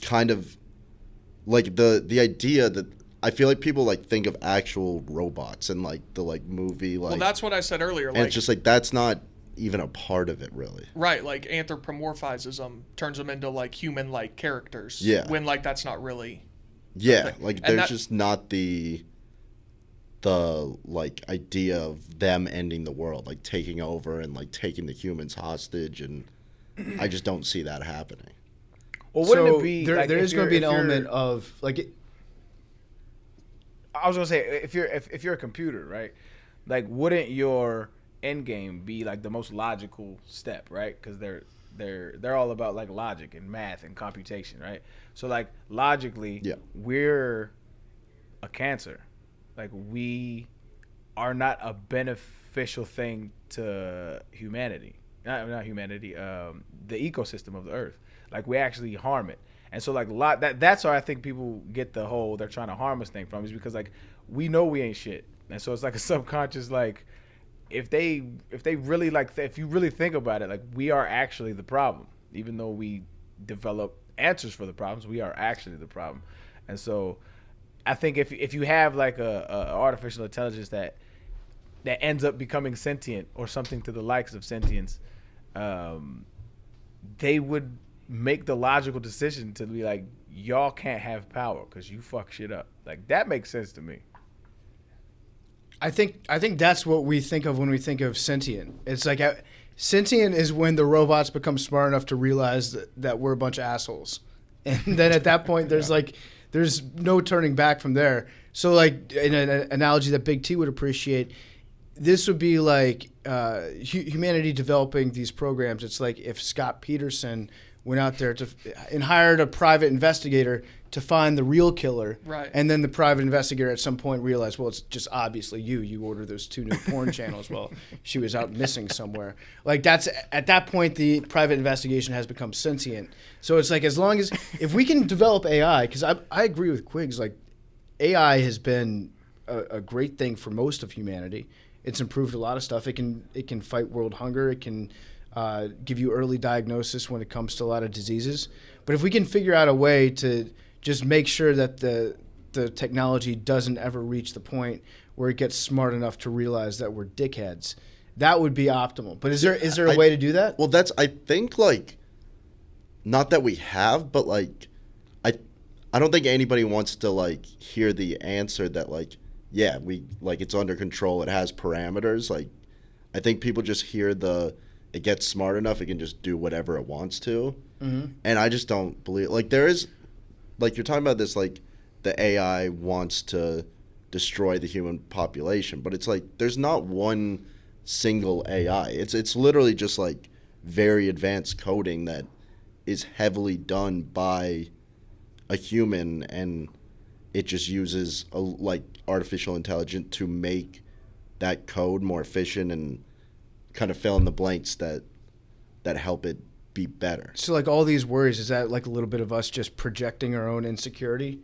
kind of like the idea that I feel like people like think of actual robots and like the like movie like. Well, that's what I said earlier. And it's just like that's not even a part of it, really. Right, like anthropomorphizes them, turns them into like human-like characters. Yeah. When like that's not really. Yeah, like there's just not the like idea of them ending the world, like taking over and like taking the humans hostage, and I just don't see that happening. Well, wouldn't it be there is going to be an element of like. I was gonna say if you're a computer, right? Like, wouldn't your end game be like the most logical step, right? Because they're all about like logic and math and computation, right? So like logically, we're a cancer. Like, we are not a beneficial thing to humanity. Not humanity. The ecosystem of the earth. Like, we actually harm it. And so like that's why I think people get the whole they're trying to harm us thing from, is because like we know we ain't shit. And so it's like a subconscious like. If they really like, if you really think about it, like, we are actually the problem. Even though we develop answers for the problems, we are actually the problem. And so, I think if you have like a artificial intelligence that ends up becoming sentient or something to the likes of sentience, they would make the logical decision to be like, y'all can't have power because you fuck shit up. Like, that makes sense to me. I think that's what we think of when we think of sentient. It's like sentient is when the robots become smart enough to realize that we're a bunch of assholes, and then at that point there's no turning back from there. So like in an analogy that Big T would appreciate, this would be like humanity developing these programs. It's like if Scott Peterson went out there and hired a private investigator to find the real killer. Right. And then the private investigator at some point realized, well, it's just obviously you. You ordered those 2 new porn channels while she was out missing somewhere. Like that's at that point, the private investigation has become sentient. So it's like as long as if we can develop AI, because I agree with Quiggs, like AI has been a great thing for most of humanity. It's improved a lot of stuff. It can fight world hunger. It can give you early diagnosis when it comes to a lot of diseases. But if we can figure out a way to just make sure that the technology doesn't ever reach the point where it gets smart enough to realize that we're dickheads, that would be optimal. But is there a way to do that? Well, I think, like, not that we have, but, like, I don't think anybody wants to, like, hear the answer that, like, yeah, it's under control. It has parameters. Like, I think people just hear it gets smart enough, it can just do whatever it wants to. Mm-hmm. And I just don't believe, like, there is, like, you're talking about this, like, the AI wants to destroy the human population, but it's like there's not one single AI. It's literally just, like, very advanced coding that is heavily done by a human, and it just uses like artificial intelligence to make that code more efficient and kind of fill in the blanks that help it be better. So like all these worries, is that like a little bit of us just projecting our own insecurity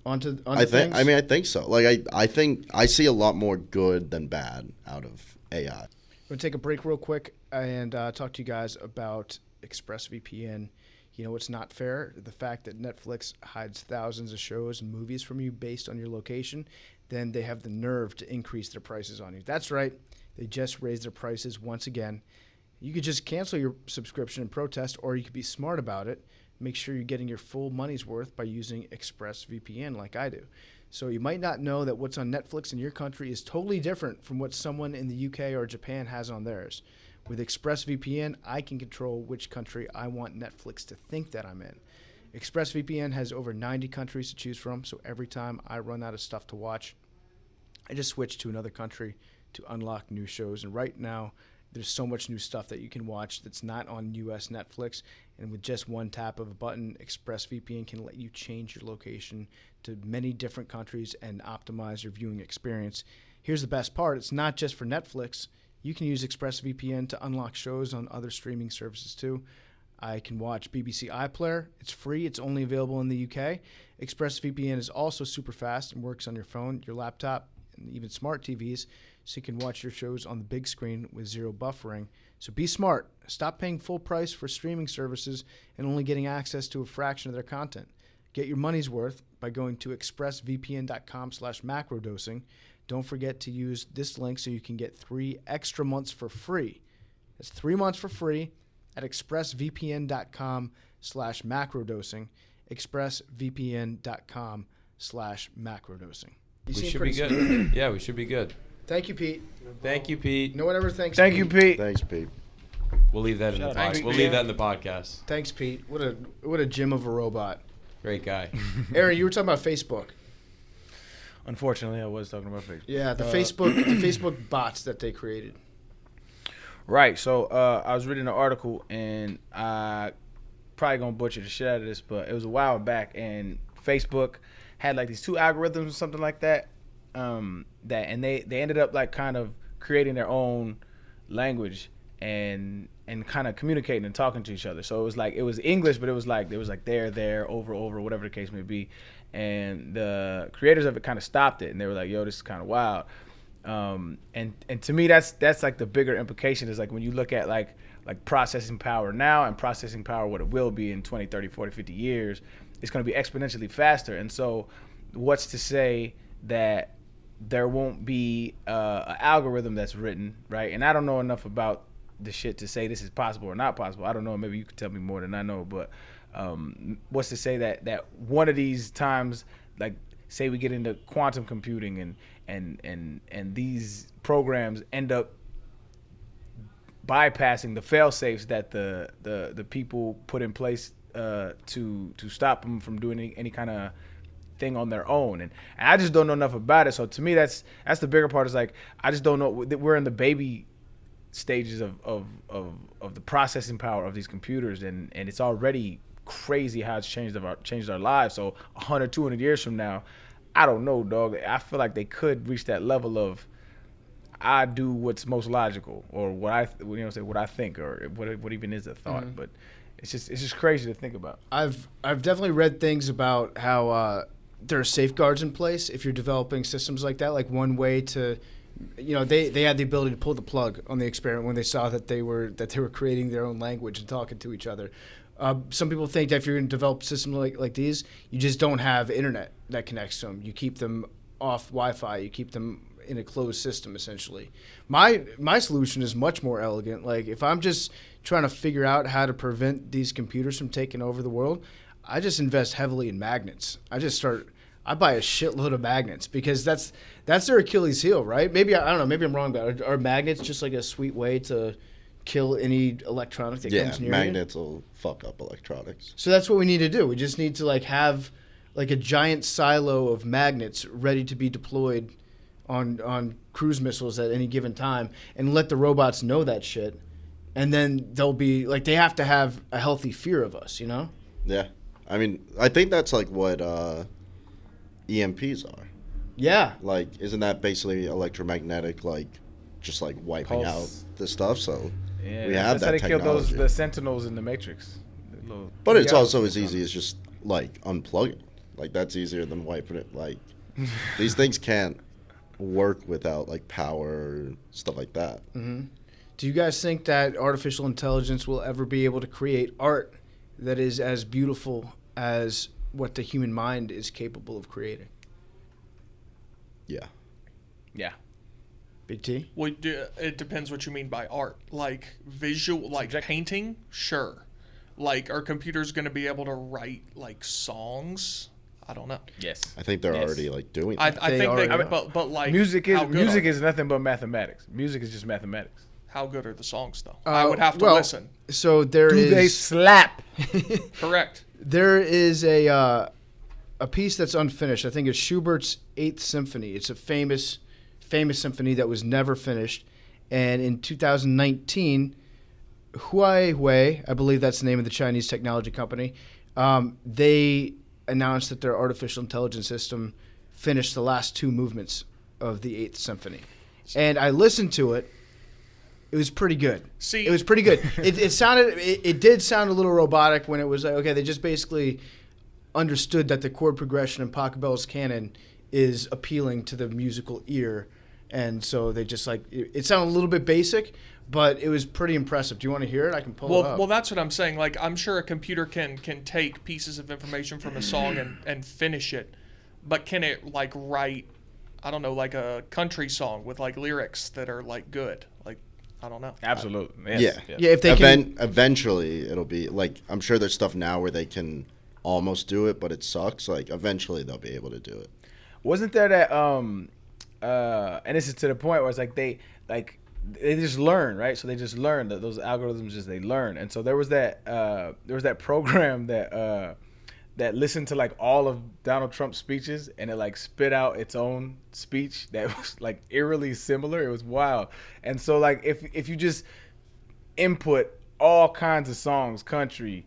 onto things? I think so. Like I think I see a lot more good than bad out of AI. I'm gonna take a break real quick and talk to you guys about ExpressVPN. You know what's not fair? The fact that Netflix hides thousands of shows and movies from you based on your location. Then they have the nerve to increase their prices on you. That's right. They just raised their prices once again. You could just cancel your subscription and protest, or you could be smart about it. Make sure you're getting your full money's worth by using ExpressVPN like I do. So you might not know that what's on Netflix in your country is totally different from what someone in the UK or Japan has on theirs. With ExpressVPN, I can control which country I want Netflix to think that I'm in. ExpressVPN has over 90 countries to choose from, so every time I run out of stuff to watch, I just switch to another country to unlock new shows. And right now, there's so much new stuff that you can watch that's not on US Netflix. And with just one tap of a button, ExpressVPN can let you change your location to many different countries and optimize your viewing experience. Here's the best part. It's not just for Netflix. You can use ExpressVPN to unlock shows on other streaming services too. I can watch BBC iPlayer. It's free. It's only available in the UK. ExpressVPN is also super fast and works on your phone, your laptop, and even smart TVs, so you can watch your shows on the big screen with zero buffering. So be smart. Stop paying full price for streaming services and only getting access to a fraction of their content. Get your money's worth by going to expressvpn.com/macrodosing. Don't forget to use this link so you can get 3 extra months for free. That's 3 months for free at expressvpn.com/macrodosing. expressvpn.com/macrodosing. We should be good. Yeah, we should be good. Thank you, Pete. Thank you, Pete. No one ever thanks Thank Pete. you, Pete. Thanks, Pete. We'll leave that in the podcast. We'll leave that in the podcast. Thanks, Pete. What a gem of a robot. Great guy. Aaron, you were talking about Facebook. Unfortunately, I was talking about Facebook. Yeah, the Facebook bots that they created. Right. So I was reading an article, and I probably gonna butcher the shit out of this, but it was a while back, and Facebook had like these 2 algorithms or something like that. They ended up like kind of creating their own language and kind of communicating and talking to each other. So it was English, but it was like there, over, whatever the case may be. And the creators of it kind of stopped it, and they were like, "Yo, this is kind of wild." And to me, that's like the bigger implication is like when you look at like processing power now and processing power what it will be in 20, 30, 40, 50 years, it's going to be exponentially faster. And so, what's to say that there won't be an algorithm that's written, right? And I don't know enough about the shit to say this is possible or not possible. I don't know. Maybe you could tell me more than I know. But what's to say that one of these times, like say we get into quantum computing and these programs end up bypassing the fail safes that the people put in place to stop them from doing any kind of thing on their own, and I just don't know enough about it. So to me, that's the bigger part. Is like I just don't know. We're in the baby stages of the processing power of these computers, and it's already crazy how it's changed our lives. So 100, 200 years from now, I don't know, dog. I feel like they could reach that level of I do what's most logical, or what I think, or what even is a thought. Mm-hmm. But it's just crazy to think about. I've definitely read things about how there are safeguards in place if you're developing systems like that. Like one way to, they had the ability to pull the plug on the experiment when they saw that they were creating their own language and talking to each other. Some people think that if you're going to develop systems like these, you just don't have internet that connects to them. You keep them off Wi-Fi. You keep them in a closed system, essentially. My solution is much more elegant. Like, if I'm just trying to figure out how to prevent these computers from taking over the world, I just invest heavily in magnets. I buy a shitload of magnets because that's their Achilles heel, right? Maybe I don't know. Maybe I'm wrong about it. Are magnets just like a sweet way to kill any electronic that comes near you? Yeah, magnets will fuck up electronics. So that's what we need to do. We just need to have a giant silo of magnets ready to be deployed on cruise missiles at any given time, and let the robots know that shit. And then they'll be they have to have a healthy fear of us, Yeah. I mean, I think that's what EMPs are. Yeah. Isn't that basically electromagnetic, just wiping Pulse. out the stuff? So yeah, we have that technology. That's how they kill the Sentinels in the Matrix. But it's also as easy as just unplugging. That's easier than wiping it. These things can't work without power or stuff like that. Mm-hmm. Do you guys think that artificial intelligence will ever be able to create art that is as beautiful as what the human mind is capable of creating? Yeah. Yeah. Big T? Well, it depends what you mean by art. Visual, painting? Sure. Are computers going to be able to write, songs? I don't know. Yes. I think they're already, doing that. I think they but music is nothing but mathematics. Music is just mathematics. How good are the songs, though? I would have to listen. So do they slap? Correct. There is a piece that's unfinished. I think it's Schubert's 8th Symphony. It's a famous symphony that was never finished. And in 2019, Huawei, I believe that's the name of the Chinese technology company, they announced that their artificial intelligence system finished the last 2 movements of the 8th Symphony. And I listened to it. It was pretty good. It was pretty good. It did sound a little robotic when it was okay, they just basically understood that the chord progression in Pachelbel's canon is appealing to the musical ear, and so they just it sounded a little bit basic, but it was pretty impressive. Do you want to hear it? I can pull it up. Well, that's what I'm saying. I'm sure a computer can take pieces of information from a song and finish it, but can it write, I don't know, a country song with lyrics that are good? I don't know. Absolutely. Yes. Yeah. If they can, eventually it'll be I'm sure there's stuff now where they can almost do it, but it sucks. Eventually they'll be able to do it. Wasn't there that and this is to the point where it's they just learn, right? So they just learn that those algorithms they learn. And so there was that program that listened to all of Donald Trump's speeches, and it spit out its own speech that was eerily similar. It was wild. And so if you just input all kinds of songs, country,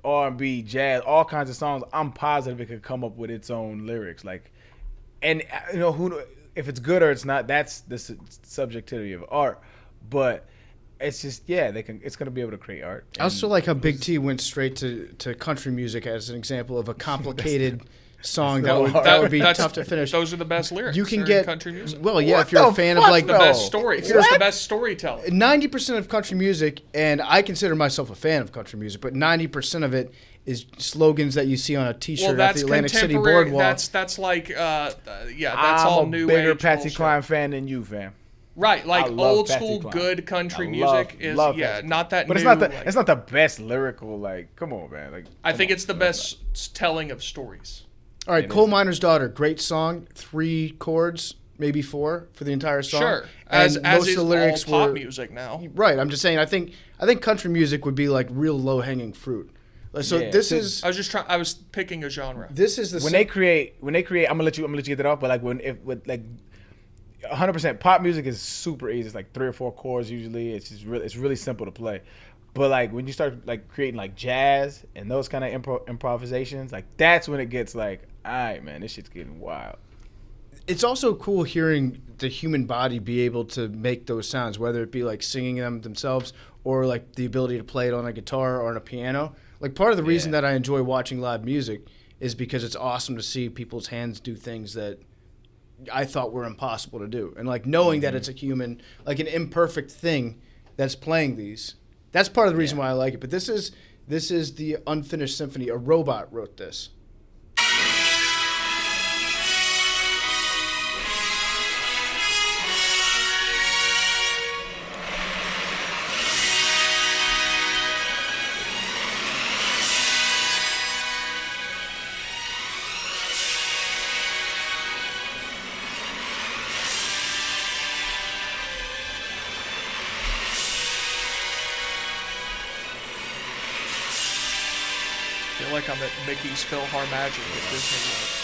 R&B, jazz, all kinds of songs, I'm positive it could come up with its own lyrics. And who, if it's good or it's not, that's the subjectivity of art. But it's just it's gonna be able to create art. I also like how Big T went straight to country music as an example of a complicated song that would be tough to finish. Those are the best lyrics. You can get country music. Well, yeah, if you're a fan of the best story. It's the best storytelling. 90% of country music, and I consider myself a fan of country music, but 90% of it is slogans that you see on a T-shirt at the Atlantic City Boardwalk. That's that's all new age. I'm a bigger Patsy Cline fan than you, fam. Right, old school good country music is not that but new. But it's not the best lyrical. Come on, man. I think it's the best telling of stories. All right, Coal Miner's Daughter, great song, 3 chords, maybe 4 for the entire song. Sure, and as most is of the lyrics all pop were music now. Right, I'm just saying. I think country music would be real low hanging fruit. So this is. I was picking a genre. This is the when they create. I'm gonna let you get that off. But 100%. Pop music is super easy. It's like 3 or 4 chords usually. It's just really, it's really simple to play. But like when you start like creating like jazz and those kind of improvisations, like that's when it gets like, all right, man, this shit's getting wild. It's also cool hearing the human body be able to make those sounds, whether it be like singing them themselves or like the ability to play it on a guitar or on a piano. Like part of the reason that I enjoy watching live music is because it's awesome to see people's hands do things that I thought were impossible to do. And like knowing that it's a human, like an imperfect thing that's playing these. That's part of the reason why I like it. But this is the unfinished symphony. A robot wrote this. I feel like I'm at Mickey's PhilharMagic at Disney World.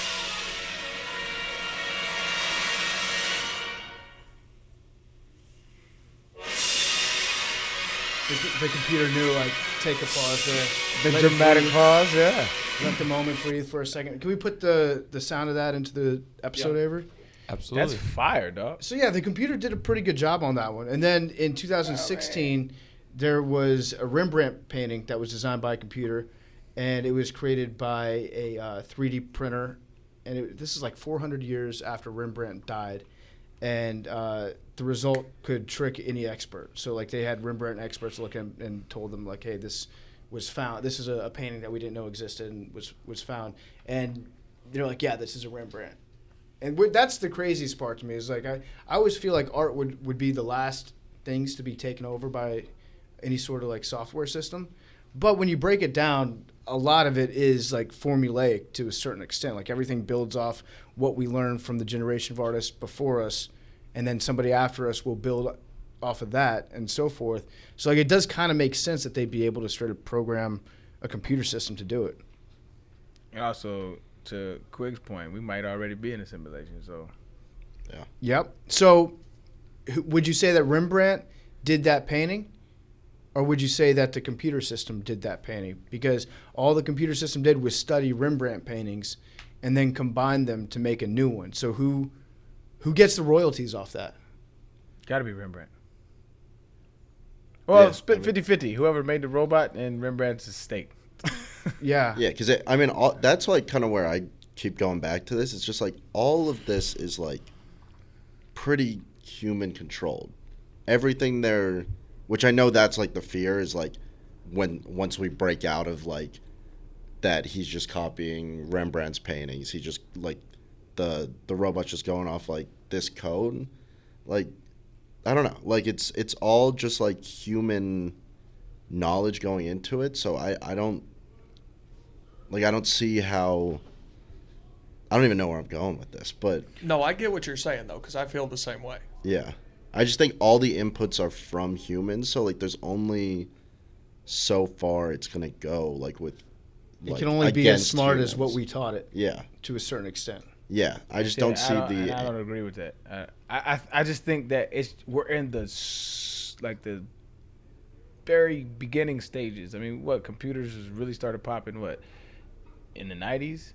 The computer knew, like, take a pause there. The dramatic pause, yeah. Let the moment breathe for a second. Can we put the sound of that into the episode, Avery? Absolutely. That's fire, dog. So, yeah, the computer did a pretty good job on that one. And then in 2016, there was a Rembrandt painting that was designed by a computer, and it was created by a 3D printer. And this is like 400 years after Rembrandt died. And the result could trick any expert. So, like, they had Rembrandt experts look and told them, like, hey, this was found. This is a painting that we didn't know existed and was found. And they're like, yeah, this is a Rembrandt. And that's the craziest part to me is, like, I always feel like art would be the last things to be taken over by any sort of, like, software system. But when you break it down, a lot of it is, like, formulaic to a certain extent. Like, everything builds off what we learned from the generation of artists before us, and then somebody after us will build off of that and so forth. So, like, it does kind of make sense that they'd be able to straight up program a computer system to do it. And also, to Quig's point, we might already be in a simulation, so. Yeah. Yep. So, would you say that Rembrandt did that painting? Or would you say that the computer system did that painting? Because all the computer system did was study Rembrandt paintings and then combine them to make a new one. So who gets the royalties off that? Gotta be Rembrandt. Well, Yeah, split 50-50. Whoever made the robot and Rembrandt's estate. Yeah. Yeah, because that's like kind of where I keep going back to this. It's just like all of this is like pretty human controlled. Everything there, which I know that's like the fear is like once we break out of like that he's just copying Rembrandt's paintings. He just like the robot's just going off like this code. Like I don't know. Like it's all just like human knowledge going into it. So I don't see how. I don't even know where I'm going with this, but No, I get what you're saying, though, because I feel the same way. yeah. I just think all the inputs are from humans, so like there's only so far it's gonna go. Like with It like, can only be as against smart as humans. what we taught it Yeah, to a certain extent. yeah. I just don't see and I don't agree with that. I just think that we're in the very beginning stages. I mean, what computers really started popping in the 90s,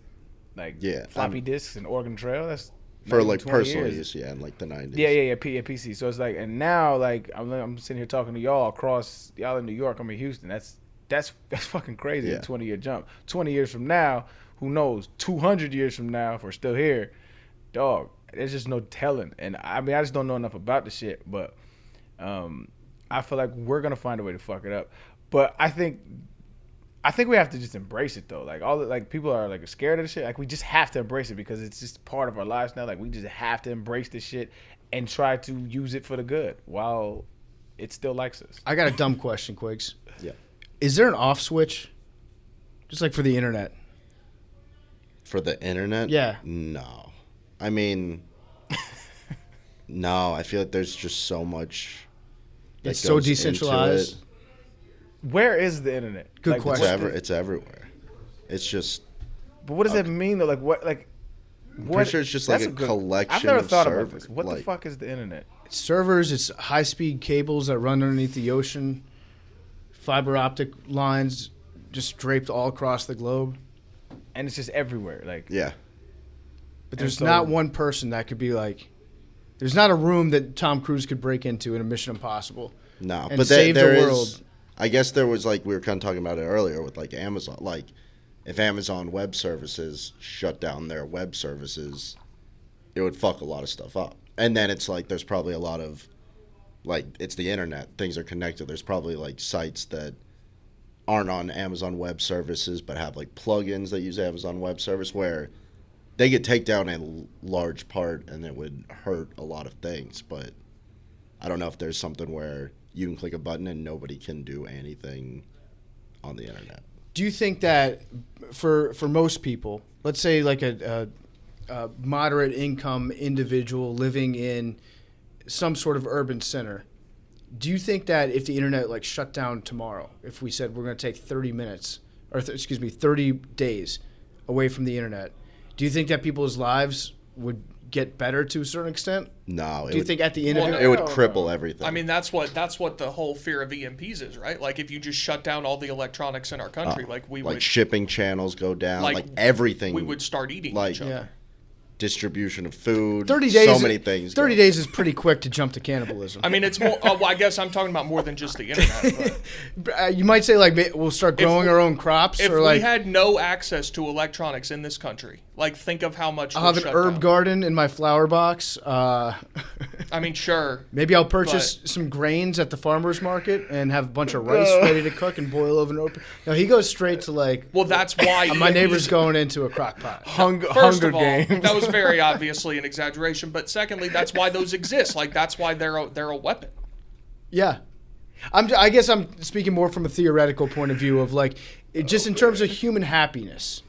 like floppy disks and Oregon Trail. That's for like 20 personal years. use, in like the 90s. Yeah, PC. So it's like, and now like I'm sitting here talking to y'all across y'all in New York. I'm in Houston. That's fucking crazy. Yeah. A 20-year jump. 20 years from now, who knows? 200 years from now, if we're still here, dog. There's just no telling. And I mean, I just don't know enough about the shit. But I feel like we're gonna find a way to fuck it up. But I think we have to just embrace it though. Like people are like scared of the shit. Like we just have to embrace it because it's just part of our lives now. Like we just have to embrace this shit and try to use it for the good while it still likes us. I got a dumb question, Quigs. Yeah. Is there an off switch? Just like for the internet. For the internet? Yeah. No. I mean, no. I feel like there's just so much. that It's so goes into decentralized. it. Where is the internet? Good question. It's everywhere. It's just. But what does that mean though? Like what? Like I'm pretty sure it's just like a collection. I've never of thought about this. What like, the fuck is the internet? Servers, it's high-speed cables that run underneath the ocean, fiber optic lines just draped all across the globe. And it's just everywhere. Like Yeah. But there's not one person that could be like, there's not a room that Tom Cruise could break into in a Mission Impossible. No, and but save there the is. world. I guess there was like we were kind of talking about it earlier with like Amazon. Like, if Amazon Web Services shut down their web services, it would fuck a lot of stuff up. And then it's like there's probably a lot of, like, it's the internet. Things are connected. There's probably like sites that aren't on Amazon Web Services but have like plugins that use Amazon Web Service where they could take down a large part and it would hurt a lot of things. But I don't know if there's something where you can click a button and nobody can do anything on the internet. Do you think that for most people, let's say like a moderate income individual living in some sort of urban center, do you think that if the internet like shut down tomorrow, if we said we're going to take 30 minutes or 30 days away from the internet, do you think that people's lives would get better to a certain extent? No. Do you think at the end of it would cripple everything? I mean, that's what the whole fear of EMPs is, right? Like if you just shut down all the electronics in our country, like we would, shipping channels go down, like everything. We would start eating like, each other. Yeah. Distribution of food, 30 days, so many things. 30 days is pretty quick to jump to cannibalism. I mean, it's more. Well, I guess I'm talking about more than just the internet. But You might say like we'll start growing our own crops, if or we like had no access to electronics in this country, like think of how much. I'll have an herb garden in my flower box. I mean, sure. Maybe I'll purchase some grains at the farmer's market and have a bunch of rice ready to cook and boil over and open. No, he goes straight to like. Well, that's why my neighbor's going into a crock pot. First of all, that was very obviously an exaggeration. But secondly, that's why those exist. Like that's why they're a weapon. Yeah, I guess I'm speaking more from a theoretical point of view of like, just in terms of human happiness.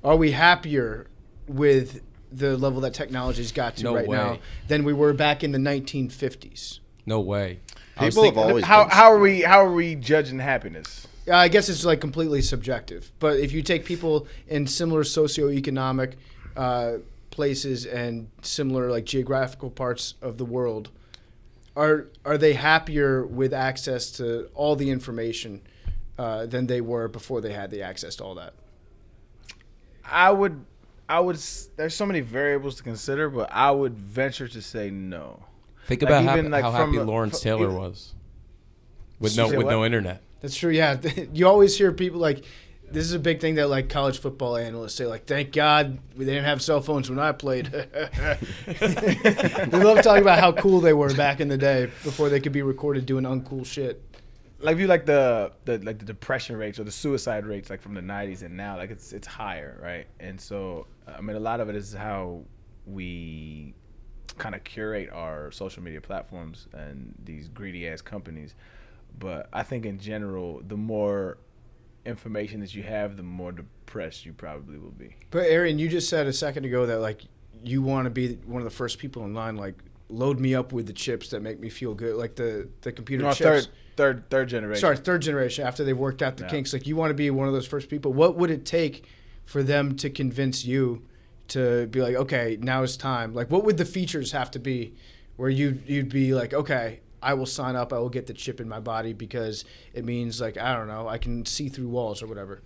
Are we happier with the level that technology's got to now than we were back in the 1950s? No way. People have always. How are we judging happiness? I guess it's like completely subjective. But if you take people in similar socioeconomic places and similar like geographical parts of the world, are they happier with access to all the information than they were before they had the access to all that? I would. There's so many variables to consider, but I would venture to say no. Think about even, how happy Lawrence Taylor was with no internet. That's true. Yeah, you always hear people like, this is a big thing that like college football analysts say, like, thank God they didn't have cell phones when I played. They love talking about how cool they were back in the day before they could be recorded doing uncool shit. Like, if you like the depression rates or the suicide rates like from the 90s and now, like it's higher, right? And so I mean, a lot of it is how we kind of curate our social media platforms and these greedy ass companies. But I think in general, the more information that you have, the more depressed you probably will be. But Arian, you just said a second ago that like you want to be one of the first people in line, like load me up with the chips that make me feel good, like the computer chips. Third generation. Sorry, third generation. After they've worked out the kinks, like you want to be one of those first people. What would it take for them to convince you to be like, okay, now it's time? Like, what would the features have to be where you'd be like, okay, I will sign up. I will get the chip in my body because it means like, I don't know, I can see through walls or whatever.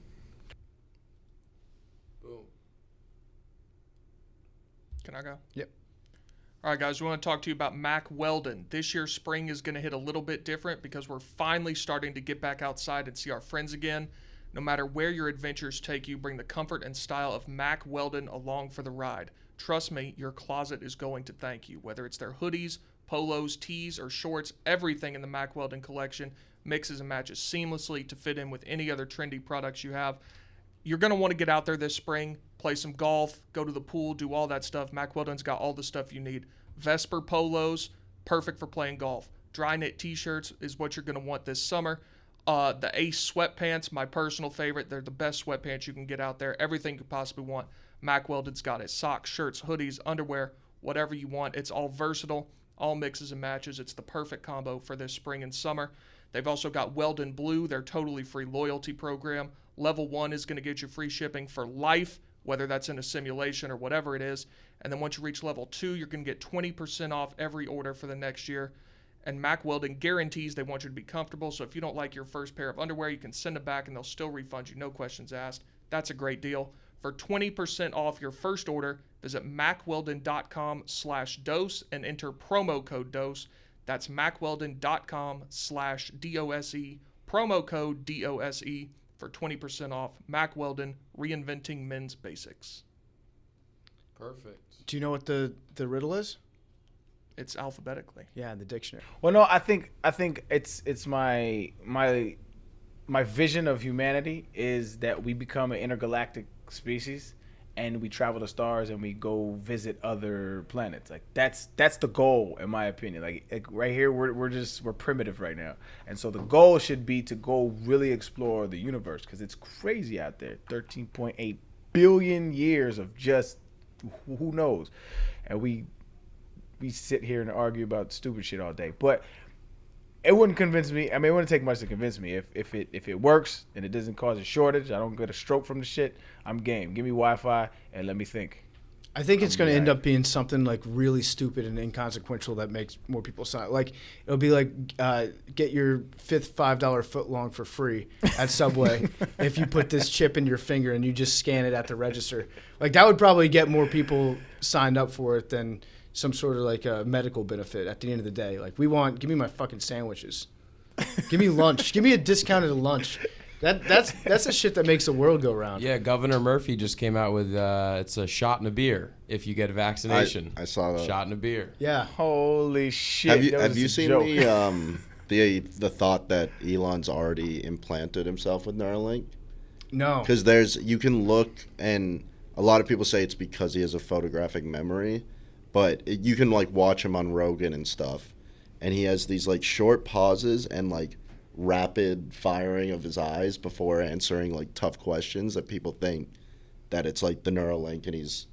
Boom. Can I go? Yep. All right, guys, we want to talk to you about Mack Weldon. This year, spring is going to hit a little bit different because we're finally starting to get back outside and see our friends again. No matter where your adventures take you, bring the comfort and style of Mack Weldon along for the ride. Trust me, your closet is going to thank you. Whether it's their hoodies, polos, tees, or shorts, everything in the Mack Weldon collection mixes and matches seamlessly to fit in with any other trendy products you have. You're going to want to get out there this spring, play some golf, go to the pool, do all that stuff. Mack Weldon's got all the stuff you need. Vesper polos, perfect for playing golf. Dry knit t-shirts is what you're going to want this summer. The Ace sweatpants, my personal favorite. They're the best sweatpants you can get out there. Everything you could possibly want, Mack Weldon's got it. Socks, shirts, hoodies, underwear, whatever you want. It's all versatile, all mixes and matches. It's the perfect combo for this spring and summer. They've also got Weldon Blue, their totally free loyalty program. Level 1 is going to get you free shipping for life whether that's in a simulation or whatever it is. And then once you reach level 2, you're going to get 20% off every order for the next year. And Mack Weldon guarantees they want you to be comfortable. So if you don't like your first pair of underwear, you can send it back and they'll still refund you, no questions asked. That's a great deal. For 20% off your first order, visit mackweldon.com/dose and enter promo code DOSE. That's mackweldon.com/DOSE, promo code DOSE for 20% off. Mack Weldon, reinventing men's basics. Perfect. Do you know what the riddle is? It's alphabetically. Yeah, in the dictionary. Well, no, I think it's my vision of humanity is that we become an intergalactic species, and we travel the stars and we go visit other planets. Like that's the goal, in my opinion. Like right here, we're primitive right now, and so the goal should be to go really explore the universe because it's crazy out there. 13.8 billion years of just who knows, and we sit here and argue about stupid shit all day, but it wouldn't convince me. I mean, it wouldn't take much to convince me. If it works and it doesn't cause a shortage, I don't get a stroke from the shit, I'm game. Give me Wi-Fi and let me think. I think it's going to end up being something like really stupid and inconsequential that makes more people sign. Like it'll be like get your fifth $5 footlong for free at Subway if you put this chip in your finger and you just scan it at the register. Like that would probably get more people signed up for it than some sort of like a medical benefit at the end of the day. Like give me my fucking sandwiches. Give me lunch. Give me a discounted lunch. That's the shit that makes the world go round. Yeah, Governor Murphy just came out with it's a shot in a beer if you get a vaccination. I saw that. Shot in a beer. Yeah. Holy shit. Have you seen the thought that Elon's already implanted himself with Neuralink? No. Because you can look, and a lot of people say it's because he has a photographic memory, but you can like watch him on Rogan and stuff, and he has these like short pauses and like rapid firing of his eyes before answering like tough questions that people think that it's like the Neuralink and he's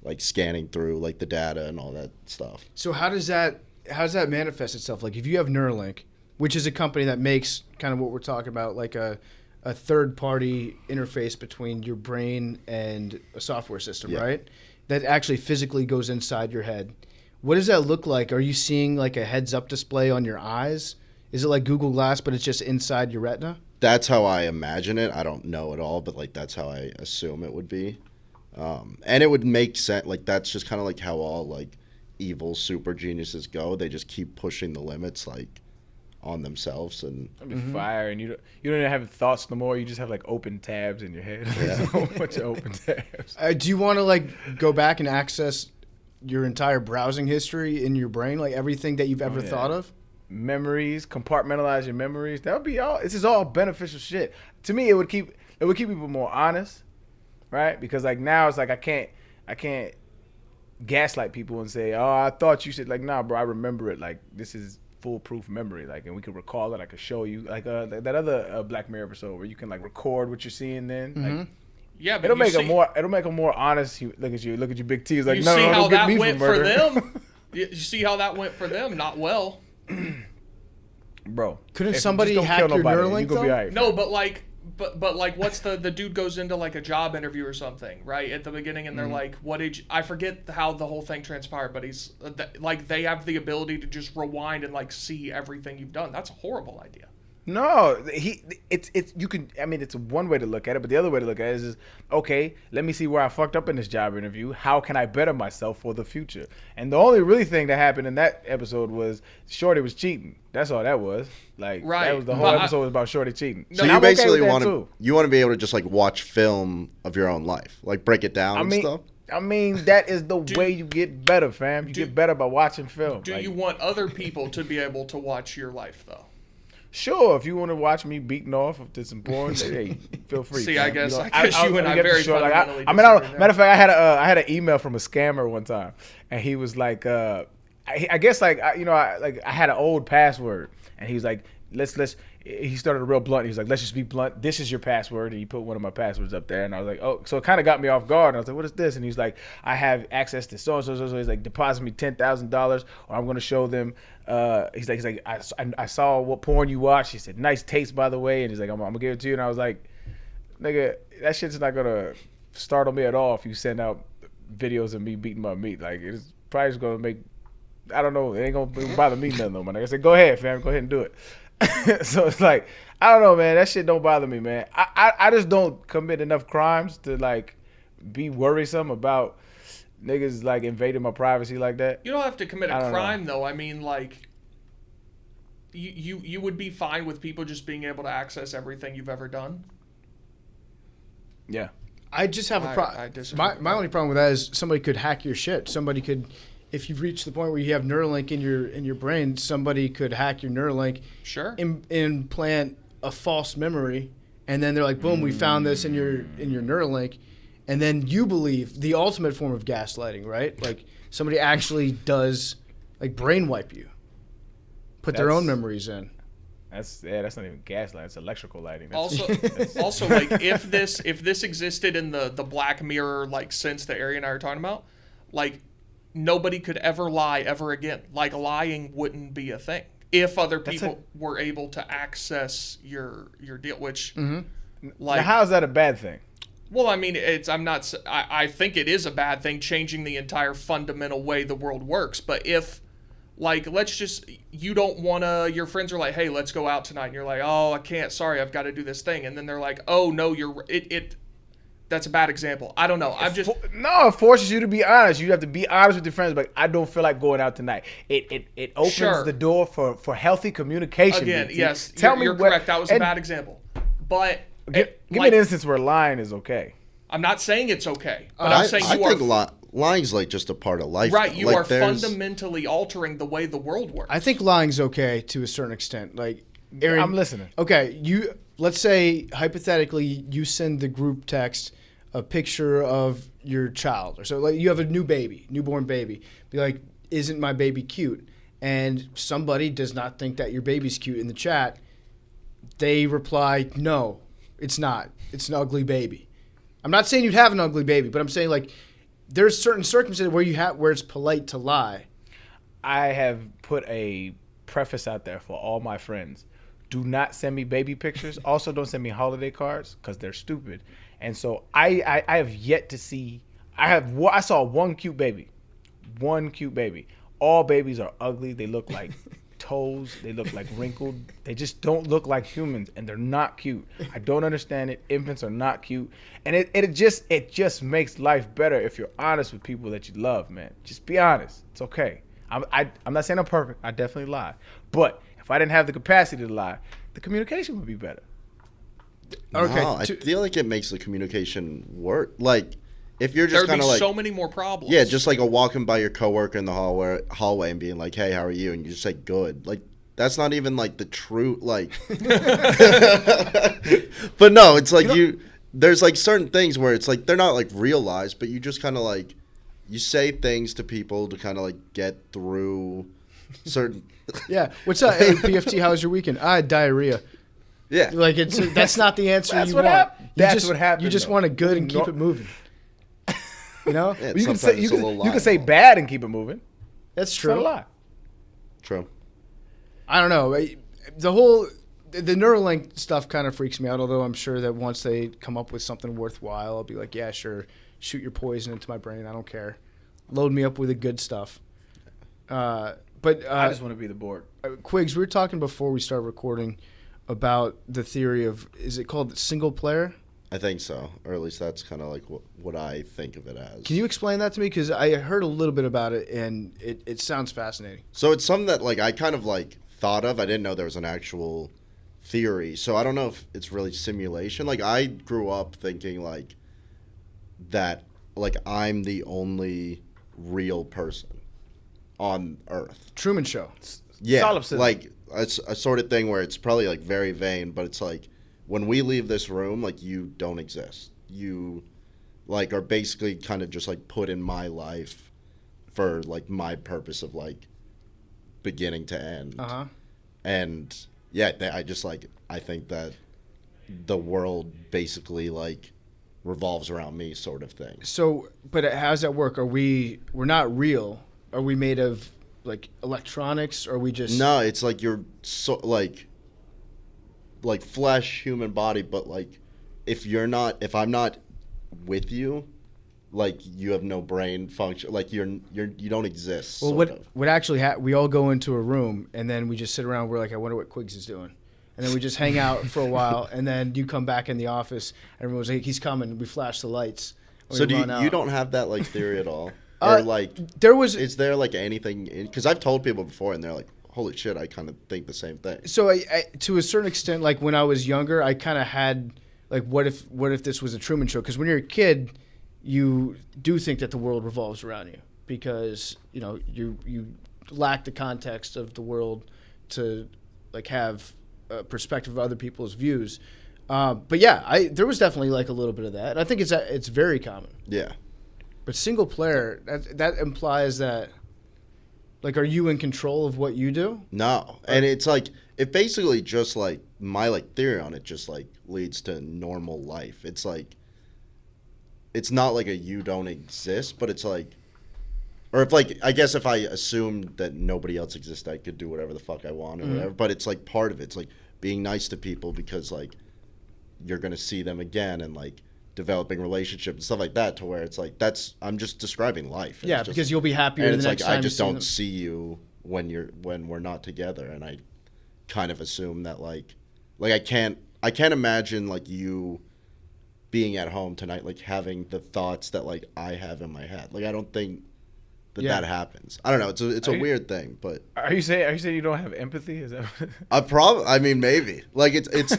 like scanning through like the data and all that stuff. So how does that manifest itself? Like if you have Neuralink, which is a company that makes kind of what we're talking about, like a third party interface between your brain and a software system, Yeah. right? That actually physically goes inside your head. What does that look like? Are you seeing like a heads up display on your eyes? Is it like Google Glass, but it's just inside your retina? That's how I imagine it. I don't know at all, but like that's how I assume it would be. And it would make sense. Like that's just kind of like how all like evil super geniuses go. They just keep pushing the limits like on themselves, and That'd be fire, and you don't even have thoughts no more. You just have like open tabs in your head. There's a whole bunch of open tabs. Do you want to like go back and access your entire browsing history in your brain, like everything that you've ever thought of? Memories, compartmentalize your memories. That would be all. This is all beneficial shit. To me, it would keep people more honest, right? Because like now it's like I can't gaslight people and say, oh, I thought you said, like, nah, bro, I remember it. Like this is foolproof memory, like, and we could recall it. I could show you, like that other Black Mirror episode where you can like record what you're seeing. Then, like, Yeah, but it'll make them more honest. Look at you, big T. It's like, you no, see no, how don't get that me went for for murder. them. You see how that went for them? Not well. Bro. Couldn't if you somebody just don't hack kill your nobody, Neuralink, you gonna be though? all right. No, but like what's the dude goes into like a job interview or something, right, at the beginning, and they're like, what did you, I forget how the whole thing transpired, but he's like, they have the ability to just rewind and like see everything you've done. That's a horrible idea. No, you can. I mean, it's one way to look at it, but the other way to look at it is okay. Let me see where I fucked up in this job interview. How can I better myself for the future? And the only really thing that happened in that episode was Shorty was cheating. That's all that was. Like, Right. that was the whole episode was about Shorty cheating. so And you I'm okay basically with that want too. to be able to just like watch film of your own life, like break it down and stuff. I mean, that is the way you get better, fam. You get better by watching film. Do Like, you want other people to be able to watch your life though? Sure, if you want to watch me beating off to some porn, hey, feel free. See, fam. I guess You know, you and I get very the short, like, fundamentally I mean, disagree there. matter of fact, I had an email from a scammer one time, and he was like, I guess like I had an old password, and he was like, let's. He started real blunt. He was like, let's just be blunt. This is your password, and he put one of my passwords up there, and I was like, oh, so it kind of got me off guard. And I was like, what is this? And he's like, I have access to so and so. So he's like, deposit me $10,000, or I'm going to show them. He's like, I saw what porn you watched. He said, nice taste, by the way. And he's like, I'm gonna give it to you. And I was like, nigga, that shit's not gonna startle me at all if you send out videos of me beating my meat. Like, it's probably just gonna make, I don't know, it ain't gonna bother me none though, man. Like I said, go ahead, fam, go ahead and do it. So it's like, I don't know, man. That shit don't bother me, man. I just don't commit enough crimes to like be worrisome about niggas like invading my privacy like that. You don't have to commit I a don't crime though. I mean, like, you would be fine with people just being able to access everything you've ever done. Yeah. I just have a I problem. disagree with My that. only problem with that is somebody could hack your shit. Somebody could, if you've reached the point where you have Neuralink in your brain, somebody could hack your Neuralink, Sure. implant a false memory, and then they're like, boom, we found this in your Neuralink, and then you believe the ultimate form of gaslighting, right? Like somebody actually does like brain wipe you, put their own memories in. That's not even gaslight. It's electrical lighting. Also, like if this existed in the Black Mirror like sense that Arian and I are talking about, like nobody could ever lie ever again. Like lying wouldn't be a thing if other people were able to access your deal. Which, like, now, how is that a bad thing? well, I mean, I think it is a bad thing, changing the entire fundamental way the world works. But if, like, let's just, you don't want to, your friends are like, hey, let's go out tonight. And you're like, oh, I can't, sorry, I've got to do this thing. And then they're like, oh, no, that's a bad example. I don't know. No, it forces you to be honest. You have to be honest with your friends. Like, I don't feel like going out tonight. It opens the door for healthy communication. Again, BT. yes, Tell me you're correct. That was a bad example. But Give me an instance where lying is okay. I'm not saying it's okay, but I'm saying I think lying's like just a part of life. Right, though. you Like, are fundamentally altering the way the world works. I think lying's okay to a certain extent. Like, Arian, I'm listening. Okay, let's say hypothetically you send the group text a picture of your child, or so like you have a newborn baby. Be like, isn't my baby cute? And somebody does not think that your baby's cute in the chat. They reply, no, it's not. It's an ugly baby. I'm not saying you'd have an ugly baby, but I'm saying like there's certain circumstances where it's polite to lie. I have put a preface out there for all my friends. Do not send me baby pictures. Also, don't send me holiday cards because they're stupid. And so I have yet to see. I saw one cute baby. All babies are ugly. They look like toes. They look like wrinkled. They just don't look like humans, and they're not cute. I don't understand it. Infants are not cute, and it just makes life better if you're honest with people that you love, man. Just be honest. It's okay. I'm not saying I'm perfect. I definitely lie, but if I didn't have the capacity to lie, the communication would be better. Okay, No, I feel like it makes the communication work. Like, if you're just There'd kind be of like, so many more problems. yeah, just like a walking by your coworker in the hallway and being like, hey, how are you? And you just say good. Like, that's not even like the true, like. But no, it's like there's like certain things where it's like they're not like real lies, but you just kind of like, you say things to people to kind of like get through certain. Yeah. What's up? Hey, PFT, how was your weekend? I had diarrhea. Yeah. Like that's not the answer That's you what want. happened. That's what happened, You just though. want a good and keep it moving. You know? Yeah, You can sometimes say it's a little you can say liable. bad and keep it moving. That's It's not a true. lie. True. I don't know. The Neuralink stuff kind of freaks me out, although I'm sure that once they come up with something worthwhile, I'll be like, yeah, sure. Shoot your poison into my brain. I don't care. Load me up with the good stuff. But I just want to be the board. Quiggs, we were talking before we started recording about the theory of, is it called single player? I think so, or at least that's kind of like what I think of it as. Can you explain that to me? Because I heard a little bit about it, and it sounds fascinating. So it's something that like I kind of like thought of. I didn't know there was an actual theory. So I don't know if it's really simulation. Like I grew up thinking like that, like I'm the only real person on Earth. Truman Show. Yeah, Solipsism. like it's a sort of thing where it's probably like very vain, but it's like when we leave this room, like you don't exist. You like are basically kind of just like put in my life for like my purpose of like beginning to end. Uh-huh. And yeah, I think that the world basically like revolves around me, sort of thing. So, but how does that work? We're not real. Are we made of like electronics? Or are we just No, it's like you're so like flesh, human body, but like if I'm not with you, like you have no brain function, like you don't exist. Well, sort of. what actually we all go into a room and then we just sit around. We're like, I wonder what Quiggs is doing, and then we just hang out for a while, and then you come back in the office, and everyone's like, he's coming. We flash the lights. So you don't have that like theory at all, or like is there like anything? Because I've told people before, and they're like, holy shit, I kind of think the same thing. So I to a certain extent, like when I was younger, I kind of had like, what if this was a Truman Show? Because when you're a kid, you do think that the world revolves around you because you lack the context of the world to like have a perspective of other people's views. But yeah, there was definitely like a little bit of that. And I think it's very common. Yeah. But single player, that implies that, like, are you in control of what you do? No. And it's like, it basically just like, my like theory on it just like leads to normal life. It's like, it's not like you don't exist, but it's like, or if like, I guess if I assumed that nobody else exists, I could do whatever the fuck I want or whatever. But it's like part of it. It's like being nice to people because like you're going to see them again and like developing relationships and stuff like that, to where it's like, I'm just describing life. Yeah, just, because you'll be happier the next time. I just don't see you when we're not together. And I kind of assume that like I can't imagine like you being at home tonight, like having the thoughts that like I have in my head. Like I don't think that happens. I don't know. It's a weird thing, but Are you saying you don't have empathy? Is that? I mean, maybe. Like it's,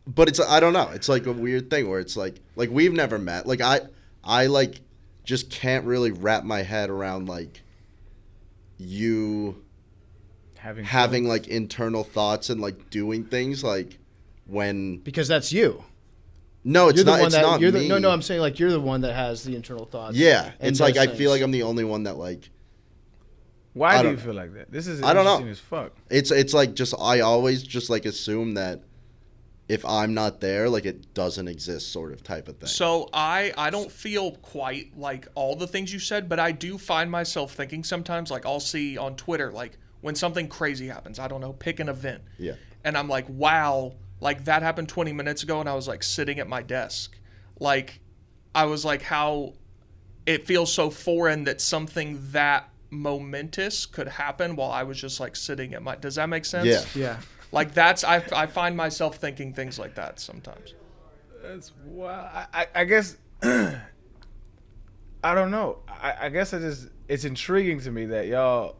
but it's, I don't know. It's like a weird thing where it's like we've never met. Like I like just can't really wrap my head around like you having like internal thoughts and like doing things like when, because that's you. No, it's not. It's not me. No, I'm saying like you're the one that has the internal thoughts. Yeah, it's like I feel like I'm the only one that like. Why do you feel like that? This is I don't know. Interesting as fuck. It's like just I always just like assume that if I'm not there, like it doesn't exist, sort of type of thing. So I don't feel quite like all the things you said, but I do find myself thinking sometimes, like I'll see on Twitter, like when something crazy happens, I don't know, pick an event. Yeah. And I'm like, wow. Like, that happened 20 minutes ago, and I was, like, sitting at my desk. Like, I was like, how it feels so foreign that something that momentous could happen while I was just, like, sitting at my... Does that make sense? Yeah. Yeah. Like, that's... I find myself thinking things like that sometimes. That's wild. I guess... I don't know. I guess it's intriguing to me that y'all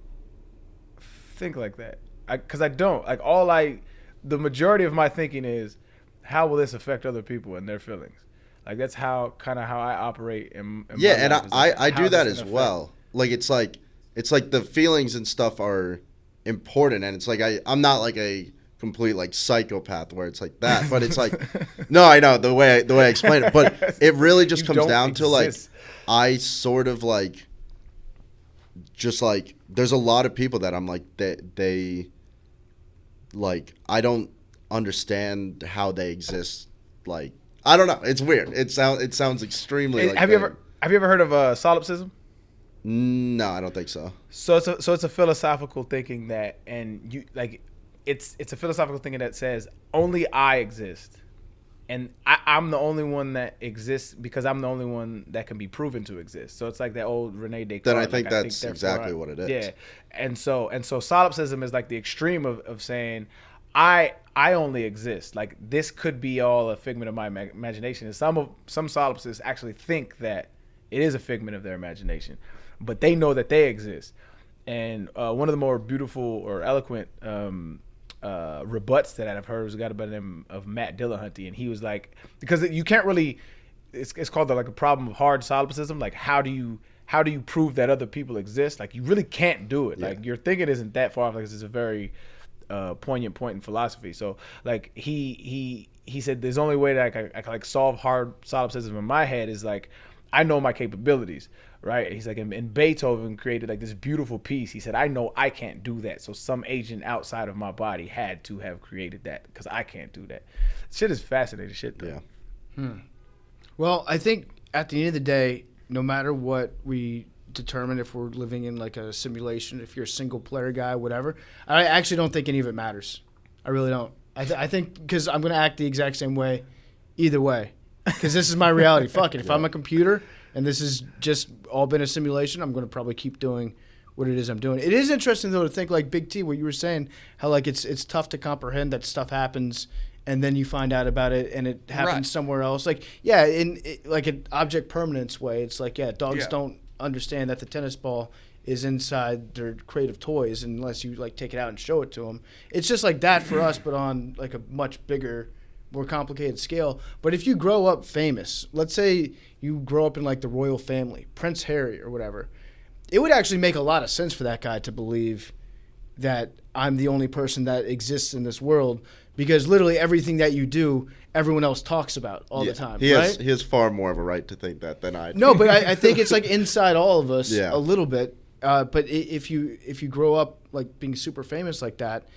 think like that. Because I don't. Like, the majority of my thinking is, how will this affect other people and their feelings? Like that's how I operate. In yeah, and I how do that as well. Like it's like the feelings and stuff are important, and it's like I'm not like a complete like psychopath where it's like that, but it's like no, I know the way I explain it, but it really just comes down to like I sort of like just like there's a lot of people that I'm like they like I don't understand how they exist. Like I don't know. It's weird. It sounds extremely. Like have you ever heard of solipsism? No, I don't think so. So it's a philosophical thinking that, and you like, it's a philosophical thinking that says only I exist, and I'm the only one that exists because I'm the only one that can be proven to exist. So it's like that old Rene Descartes. Then I think that's exactly what it is. Yeah, and so solipsism is like the extreme of saying I only exist. Like this could be all a figment of my imagination. And some solipsists actually think that it is a figment of their imagination, but they know that they exist. And one of the more beautiful or eloquent rebuts to that I've heard was a guy by the name of Matt Dillahunty, and he was like, because you can't really, it's called the problem of hard solipsism. Like how do you prove that other people exist? Like you really can't do it. Yeah. Like your thinking isn't that far off. Like this is a very poignant point in philosophy. So like he said there's only way that I can like solve hard solipsism in my head is like I know my capabilities, right? He's like, and Beethoven created like this beautiful piece. He said, I know I can't do that. So some agent outside of my body had to have created that because I can't do that. Shit is fascinating shit though. Yeah. Well, I think at the end of the day, no matter what we determine, if we're living in like a simulation, if you're a single player guy, whatever, I actually don't think any of it matters. I really don't. I think because I'm going to act the exact same way either way. because this is my reality. Fuck it. If I'm a computer and this has just all been a simulation, I'm going to probably keep doing what it is I'm doing. It is interesting though to think like Big T, what you were saying, how like it's tough to comprehend that stuff happens and then you find out about it and it happens somewhere else. Like like an object permanence way, it's like dogs don't understand that the tennis ball is inside their crate of toys unless you like take it out and show it to them. It's just like that for us, but on like a much bigger, more complicated scale. But if you grow up famous, let's say you grow up in like the royal family, Prince Harry or whatever, it would actually make a lot of sense for that guy to believe that I'm the only person that exists in this world, because literally everything that you do, everyone else talks about all the time. He has far more of a right to think that than I do. No, but I think it's like inside all of us a little bit. But if you grow up like being super famous like that,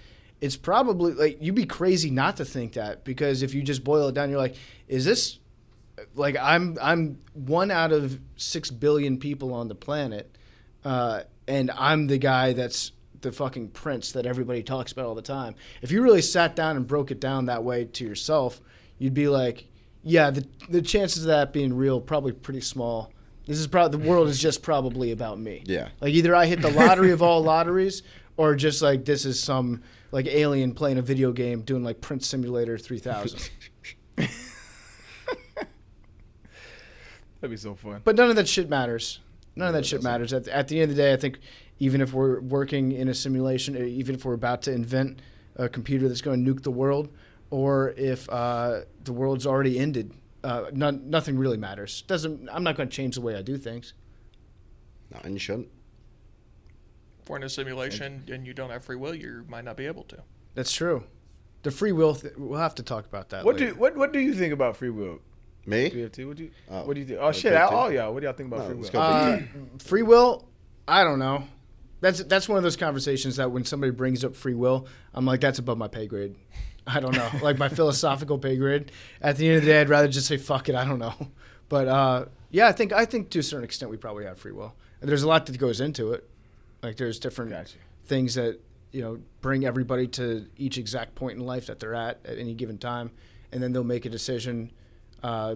it's probably like you'd be crazy not to think that, because if you just boil it down, you're like, is this like I'm 1 out of 6 billion people on the planet. And I'm the guy that's the fucking prince that everybody talks about all the time. If you really sat down and broke it down that way to yourself, you'd be like, yeah, the chances of that being real probably pretty small. This is probably the world is just probably about me. Yeah. Like either I hit the lottery of all lotteries, or just like this is some like alien playing a video game doing like Print Simulator 3000. That'd be so fun. But none of that shit matters. None of that shit matters. At the end of the day, I think even if we're working in a simulation, even if we're about to invent a computer that's going to nuke the world, or if the world's already ended, nothing really matters. I'm not going to change the way I do things. No, and you shouldn't. If we're in a simulation and you don't have free will, you might not be able to. That's true. The free will, we'll have to talk about that What later. what do you think about free will? Me? PFT, what do you think? Oh like shit! PFT? All y'all, what do y'all think about free let's will? go. Free will, I don't know. That's one of those conversations that when somebody brings up free will, I'm like, that's above my pay grade. I don't know, like my philosophical pay grade. At the end of the day, I'd rather just say fuck it. I don't know, but yeah, I think to a certain extent we probably have free will. And there's a lot that goes into it. Like there's different things that bring everybody to each exact point in life that they're at any given time, and then they'll make a decision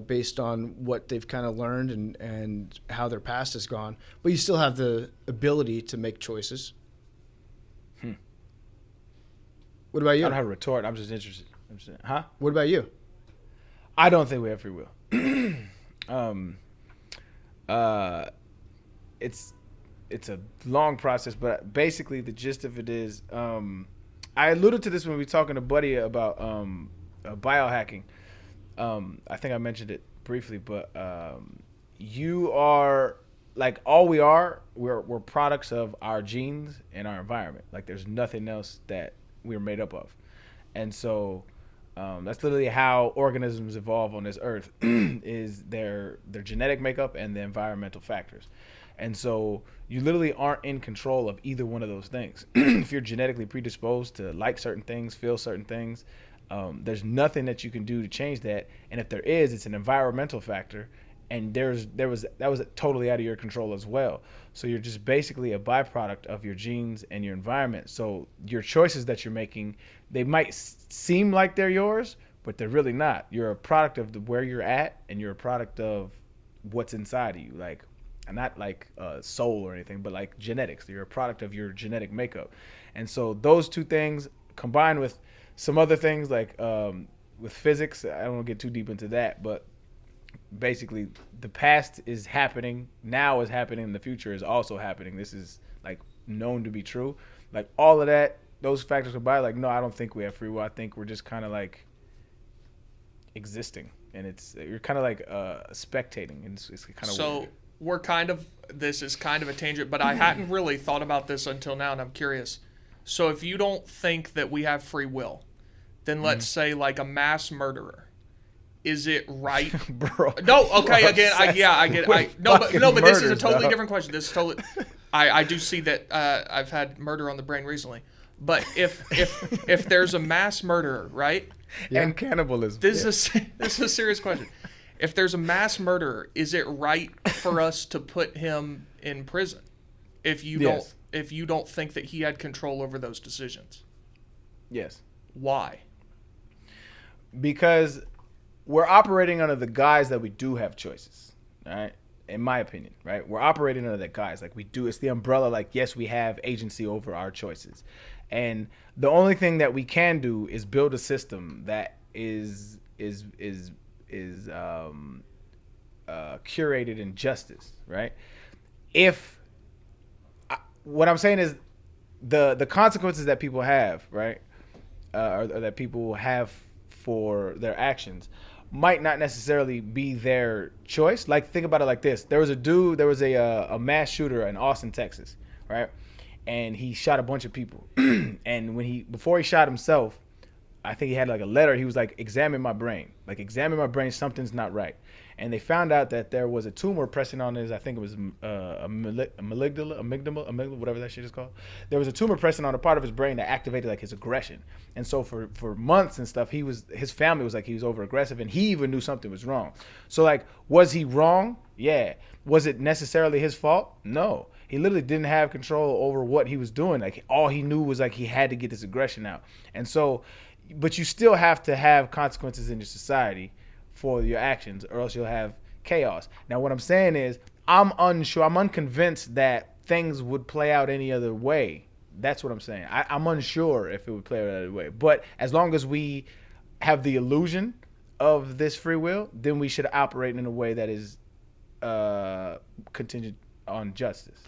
based on what they've kind of learned and how their past has gone. But you still have the ability to make choices. What about you? I don't have a retort. I'm just interested. Huh? What about you? I don't think we have free will. It's a long process, but basically the gist of it is, I alluded to this when we were talking to Buddy about biohacking. I think I mentioned it briefly, but you are like all we're products of our genes and our environment. Like there's nothing else that we're made up of. And so that's literally how organisms evolve on this earth is their genetic makeup and the environmental factors. And so you literally aren't in control of either one of those things. If you're genetically predisposed to like certain things, feel certain things, there's nothing that you can do to change that. And if there is, it's an environmental factor. And that was totally out of your control as well. So you're just basically a byproduct of your genes and your environment. So your choices that you're making, they might seem like they're yours, but they're really not. You're a product of where you're at, and you're a product of what's inside of you. Like, not like soul or anything, but like genetics. You're a product of your genetic makeup. And so those two things combined with some other things like with physics, I don't want to get too deep into that, but basically the past is happening, now is happening, and the future is also happening. This is like known to be true. Like all of that, those factors combined, like, no, I don't think we have free will. I think we're just kind of like existing, and you're kind of like spectating, and it's kind of so weird. This is kind of a tangent, but I hadn't really thought about this until now, and I'm curious. So if you don't think that we have free will, then let's say like a mass murderer, is it right? Bro. No, okay, again, I get it. But this is a totally dog. different question. This is totally I do see that I've had murder on the brain recently. But if there's a mass murderer, right? Yeah. And cannibalism. This is a serious question. If there's a mass murderer, is it right for us to put him in prison if you don't think that he had control over those decisions? Yes. Why? Because we're operating under the guise that we do have choices, all right? In my opinion, right? We're operating under that guise. Like we do, it's the umbrella. Like, yes, we have agency over our choices. And the only thing that we can do is build a system that is curated in justice, right? What I'm saying is the consequences that people have, right, or that people have for their actions might not necessarily be their choice. Like, think about it like this. There was a mass shooter in Austin, Texas, right? And he shot a bunch of people. And before he shot himself, I think he had like a letter. He was like, examine my brain. Like, examine my brain. Something's not right. And they found out that there was a tumor pressing on his, I think it was amygdala, whatever that shit is called. There was a tumor pressing on a part of his brain that activated like his aggression. And so for months and stuff, his family was like, he was over aggressive, and he even knew something was wrong. So like, was he wrong? Yeah. Was it necessarily his fault? No. He literally didn't have control over what he was doing. Like, all he knew was like he had to get this aggression out. And so, but you still have to have consequences in your society for your actions, or else you'll have chaos. Now, what I'm saying is, I'm unconvinced that things would play out any other way. That's what I'm saying. I'm unsure if it would play out any other way. But as long as we have the illusion of this free will, then we should operate in a way that is contingent on justice.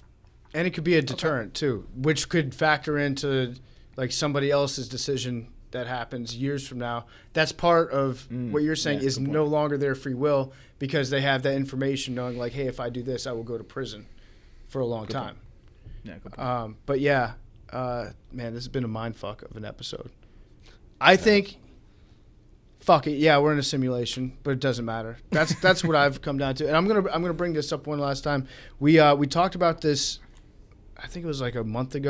And it could be a deterrent too, which could factor into like somebody else's decision that happens years from now. That's part of what you're saying is no longer their free will, because they have that information knowing like, hey, if I do this, I will go to prison for a long time. Yeah, good point. But yeah, man, this has been a mind fuck of an episode. I think, fuck it. Yeah, we're in a simulation, but it doesn't matter. That's what I've come down to. And I'm gonna bring this up one last time. We talked about this, I think it was like a month and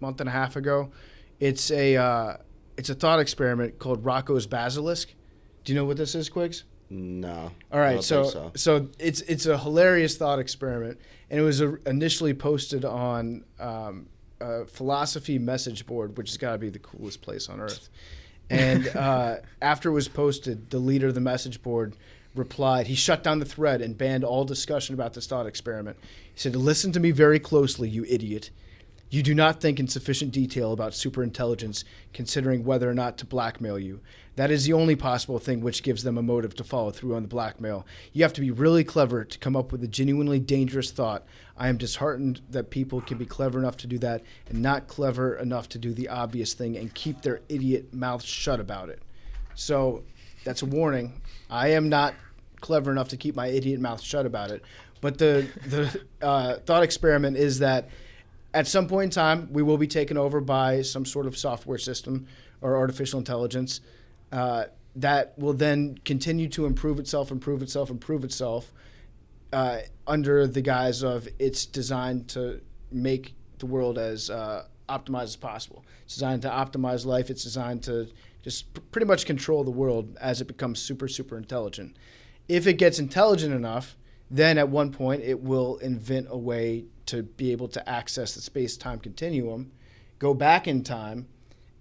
a half ago. It's a thought experiment called Rocco's Basilisk. Do you know what this is, Quigs? No. All right, so it's a hilarious thought experiment, and it was initially posted on a philosophy message board, which has got to be the coolest place on earth. And after it was posted, the leader of the message board replied. He shut down the thread and banned all discussion about this thought experiment. He said, "Listen to me very closely, you idiot. You do not think in sufficient detail about superintelligence, considering whether or not to blackmail you. That is the only possible thing which gives them a motive to follow through on the blackmail. You have to be really clever to come up with a genuinely dangerous thought. I am disheartened that people can be clever enough to do that and not clever enough to do the obvious thing and keep their idiot mouths shut about it." So that's a warning. I am not clever enough to keep my idiot mouth shut about it. But the thought experiment is that at some point in time, we will be taken over by some sort of software system or artificial intelligence that will then continue to improve itself under the guise of it's designed to make the world as optimized as possible. It's designed to optimize life. It's designed to just pretty much control the world as it becomes super, super intelligent. If it gets intelligent enough, then at one point it will invent a way to be able to access the space-time continuum, go back in time,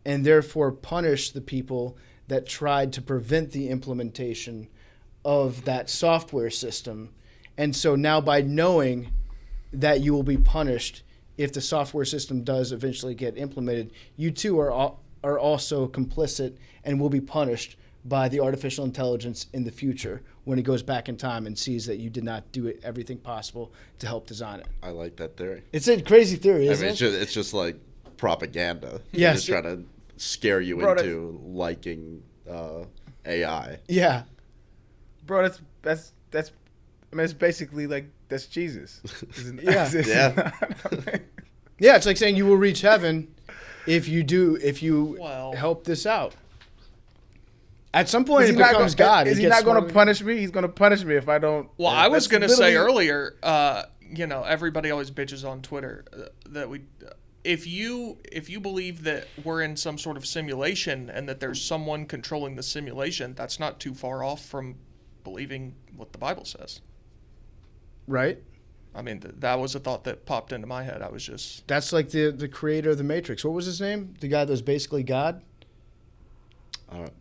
and therefore punish the people that tried to prevent the implementation of that software system. And so now, by knowing that you will be punished if the software system does eventually get implemented, you too are also complicit and will be punished by the artificial intelligence in the future when it goes back in time and sees that you did not do everything possible to help design it. I like that theory. It's a crazy theory, isn't it? It's just like propaganda. Yes. Just trying to scare you into liking AI. Yeah. Bro, that's I mean, it's basically like, that's Jesus. Yeah. Yeah. Yeah, it's like saying you will reach heaven if you help this out. At some point, it becomes God. Is he not going to punish me? He's going to punish me if I don't. Well, I was going to say earlier, everybody always bitches on Twitter that if you believe that we're in some sort of simulation and that there's someone controlling the simulation, that's not too far off from believing what the Bible says. Right. I mean, that was a thought that popped into my head. That's like the creator of the Matrix. What was his name? The guy that was basically God?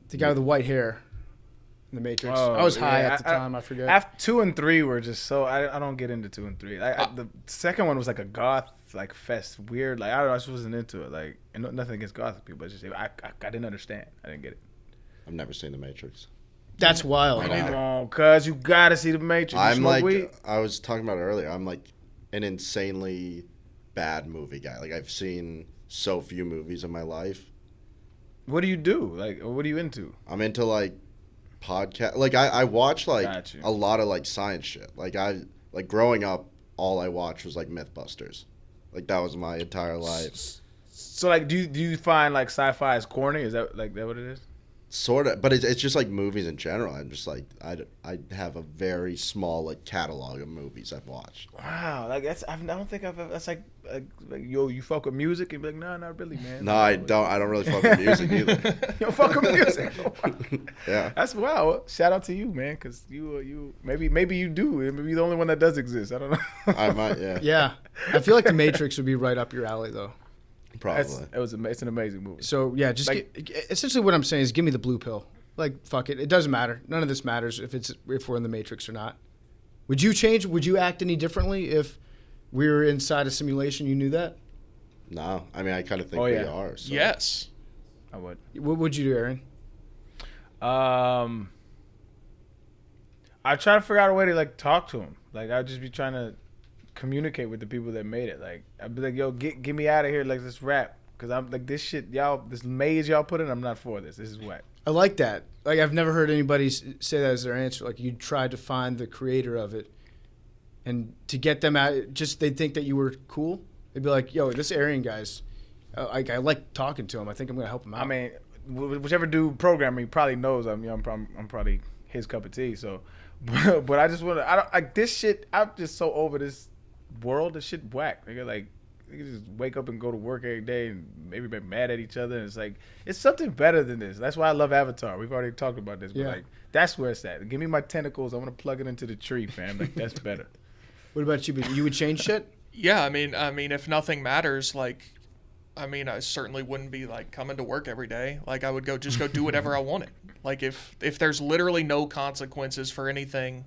The guy with the white hair. The Matrix. I was high at the time. I forget. After 2 and 3 were just so I don't get into 2 and 3. The second one was like a goth like fest, weird. Like I don't know, I just wasn't into it. Like and nothing against gothic people, but just I didn't understand. I didn't get it. I've never seen The Matrix. That's wild. Come on, cuz you gotta see The Matrix. I'm like, I was talking about it earlier. I'm like an insanely bad movie guy. Like I've seen so few movies in my life. What do you do? Like, what are you into? I'm into like podcast. Like I watch like Got you. a lot of like science shit. Like growing up, all I watched was like MythBusters. Like that was my entire life. So like, do you find like sci-fi is corny? Is that what it is? Sort of, but it's just like movies in general. I'm just like I have a very small like catalog of movies I've watched. Wow, like I don't think I've ever. That's like yo, you fuck with music and be like, no, not really, man. No, I don't really fuck with music either. You don't fuck with music. Yeah, that's wow. Shout out to you, man, because you maybe you do. Maybe you're the only one that does exist. I don't know. I might, yeah. Yeah, I feel like The Matrix would be right up your alley, though. Probably. It's an amazing movie. So yeah, just essentially what I'm saying is give me the blue pill. Like fuck it, it doesn't matter. None of this matters if we're in the Matrix or not. Would you change? Would you act any differently if we were inside a simulation? You knew that? No, I mean I kind of think we are. So. Yes, I would. What would you do, Arian? I try to figure out a way to like talk to him. Like I'd just be trying to communicate with the people that made it. Like I'd be like, yo, get me out of here. Like let's rap. Cause I'm like this shit, this maze y'all put in. I'm not for this. This is whack. I like that. Like I've never heard anybody say that as their answer. Like you tried to find the creator of it, and to get them out, just they'd think that you were cool. They'd be like, "Yo, this Arian guy's, I like talking to him. I think I'm gonna help him out." I mean, whichever dude programmer, he probably knows I'm probably his cup of tea. So, but I just want to. I don't like this shit. I'm just so over this world. This shit whack. Nigga, like. You can just wake up and go to work every day and maybe be mad at each other. And it's like, it's something better than this. That's why I love Avatar. We've already talked about this. But like, that's where it's at. Give me my tentacles. I want to plug it into the tree, fam. Like, that's better. What about you? You would change shit? Yeah, I mean, if nothing matters, like, I certainly wouldn't be like coming to work every day. Like, I would go do whatever I wanted. Like, if there's literally no consequences for anything,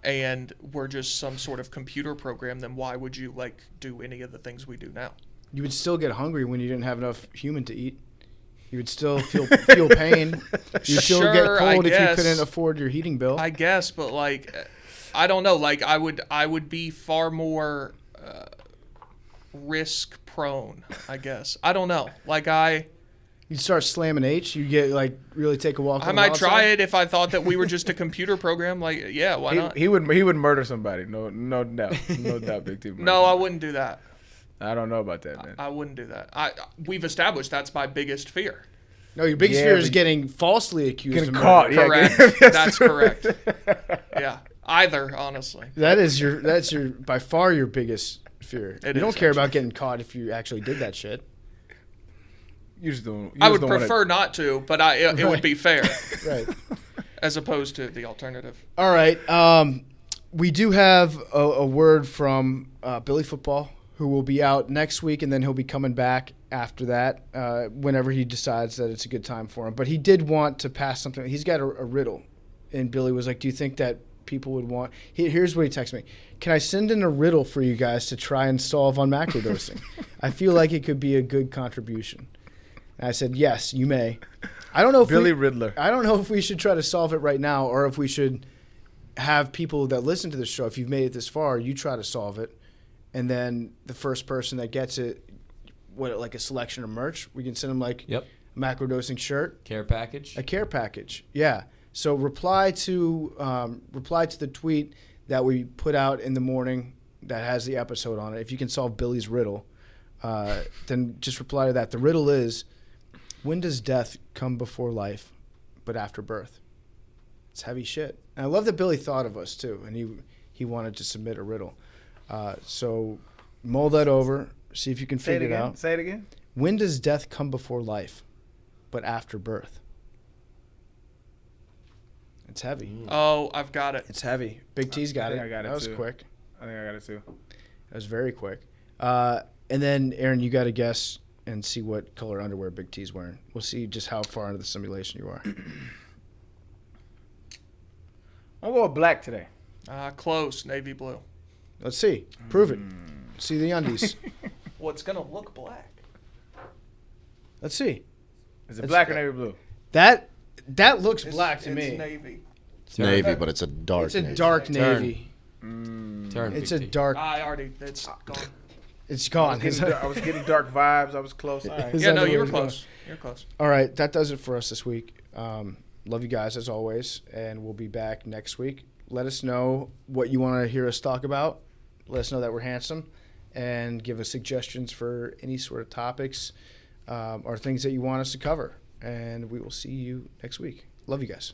and we're just some sort of computer program, then why would you like do any of the things we do now? You would still get hungry when you didn't have enough human to eat. You would still feel pain. You'd still get cold if you couldn't afford your heating bill. I guess, but like, I don't know. Like, I would be far more risk prone. I guess. I don't know. Like You'd start slamming H. You get like really take a walk. I might try it if I thought that we were just a computer program. Like, yeah, why not? He would murder somebody. No doubt. No doubt, Big T. No, I wouldn't do that. I don't know about that, man. I wouldn't do that. We've established that's my biggest fear. No, your biggest fear is getting falsely accused. Getting caught. Yeah, correct. That's correct. Yeah. Either, honestly. That's your by far your biggest fear. You don't care about getting caught if you actually did that shit. I would prefer not to, but it would be fair. Right. As opposed to the alternative. All right. We do have a word from Billy Football, who will be out next week, and then he'll be coming back after that whenever he decides that it's a good time for him. But he did want to pass something. He's got a riddle. And Billy was like, do you think that people would want... Here's what he texted me. Can I send in a riddle for you guys to try and solve on macrodosing? I feel like it could be a good contribution. And I said, yes, you may. I don't know if Billy Riddler. I don't know if we should try to solve it right now or if we should have people that listen to the show, if you've made it this far, you try to solve it. And then the first person that gets it, like a selection of merch, we can send them like a macrodosing shirt. Care package. A care package, yeah. So reply to the tweet that we put out in the morning that has the episode on it. If you can solve Billy's riddle, then just reply to that. The riddle is, when does death come before life, but after birth? It's heavy shit. And I love that Billy thought of us too, and he wanted to submit a riddle. So mull that over, see if you can figure it out. Say it again. When does death come before life, but after birth? It's heavy. Oh, I've got it. It's heavy. Big T's got it. I got it. That was too. quick. I think I got it too. That was very quick. And then, Aaron, you got to guess and see what color underwear Big T's wearing. We'll see just how far into the simulation you are. I'm going with black today. Close, navy blue. Let's see. Prove it. See the undies. Well, it's gonna look black. Let's see. Is it It's black or good. navy blue? That looks black to It's me. navy. It's navy, but it's a dark. It's a navy. dark Turn. navy. Turn. It's Big a T. dark. It's gone. It's gone. I was getting dark vibes. I was close. All right. Is Yeah, that no, the you way were it's going? close. You're close. All right, that does it for us this week. Love you guys as always, and we'll be back next week. Let us know what you want to hear us talk about. Let us know that we're handsome, and give us suggestions for any sort of topics or things that you want us to cover. And we will see you next week. Love you guys.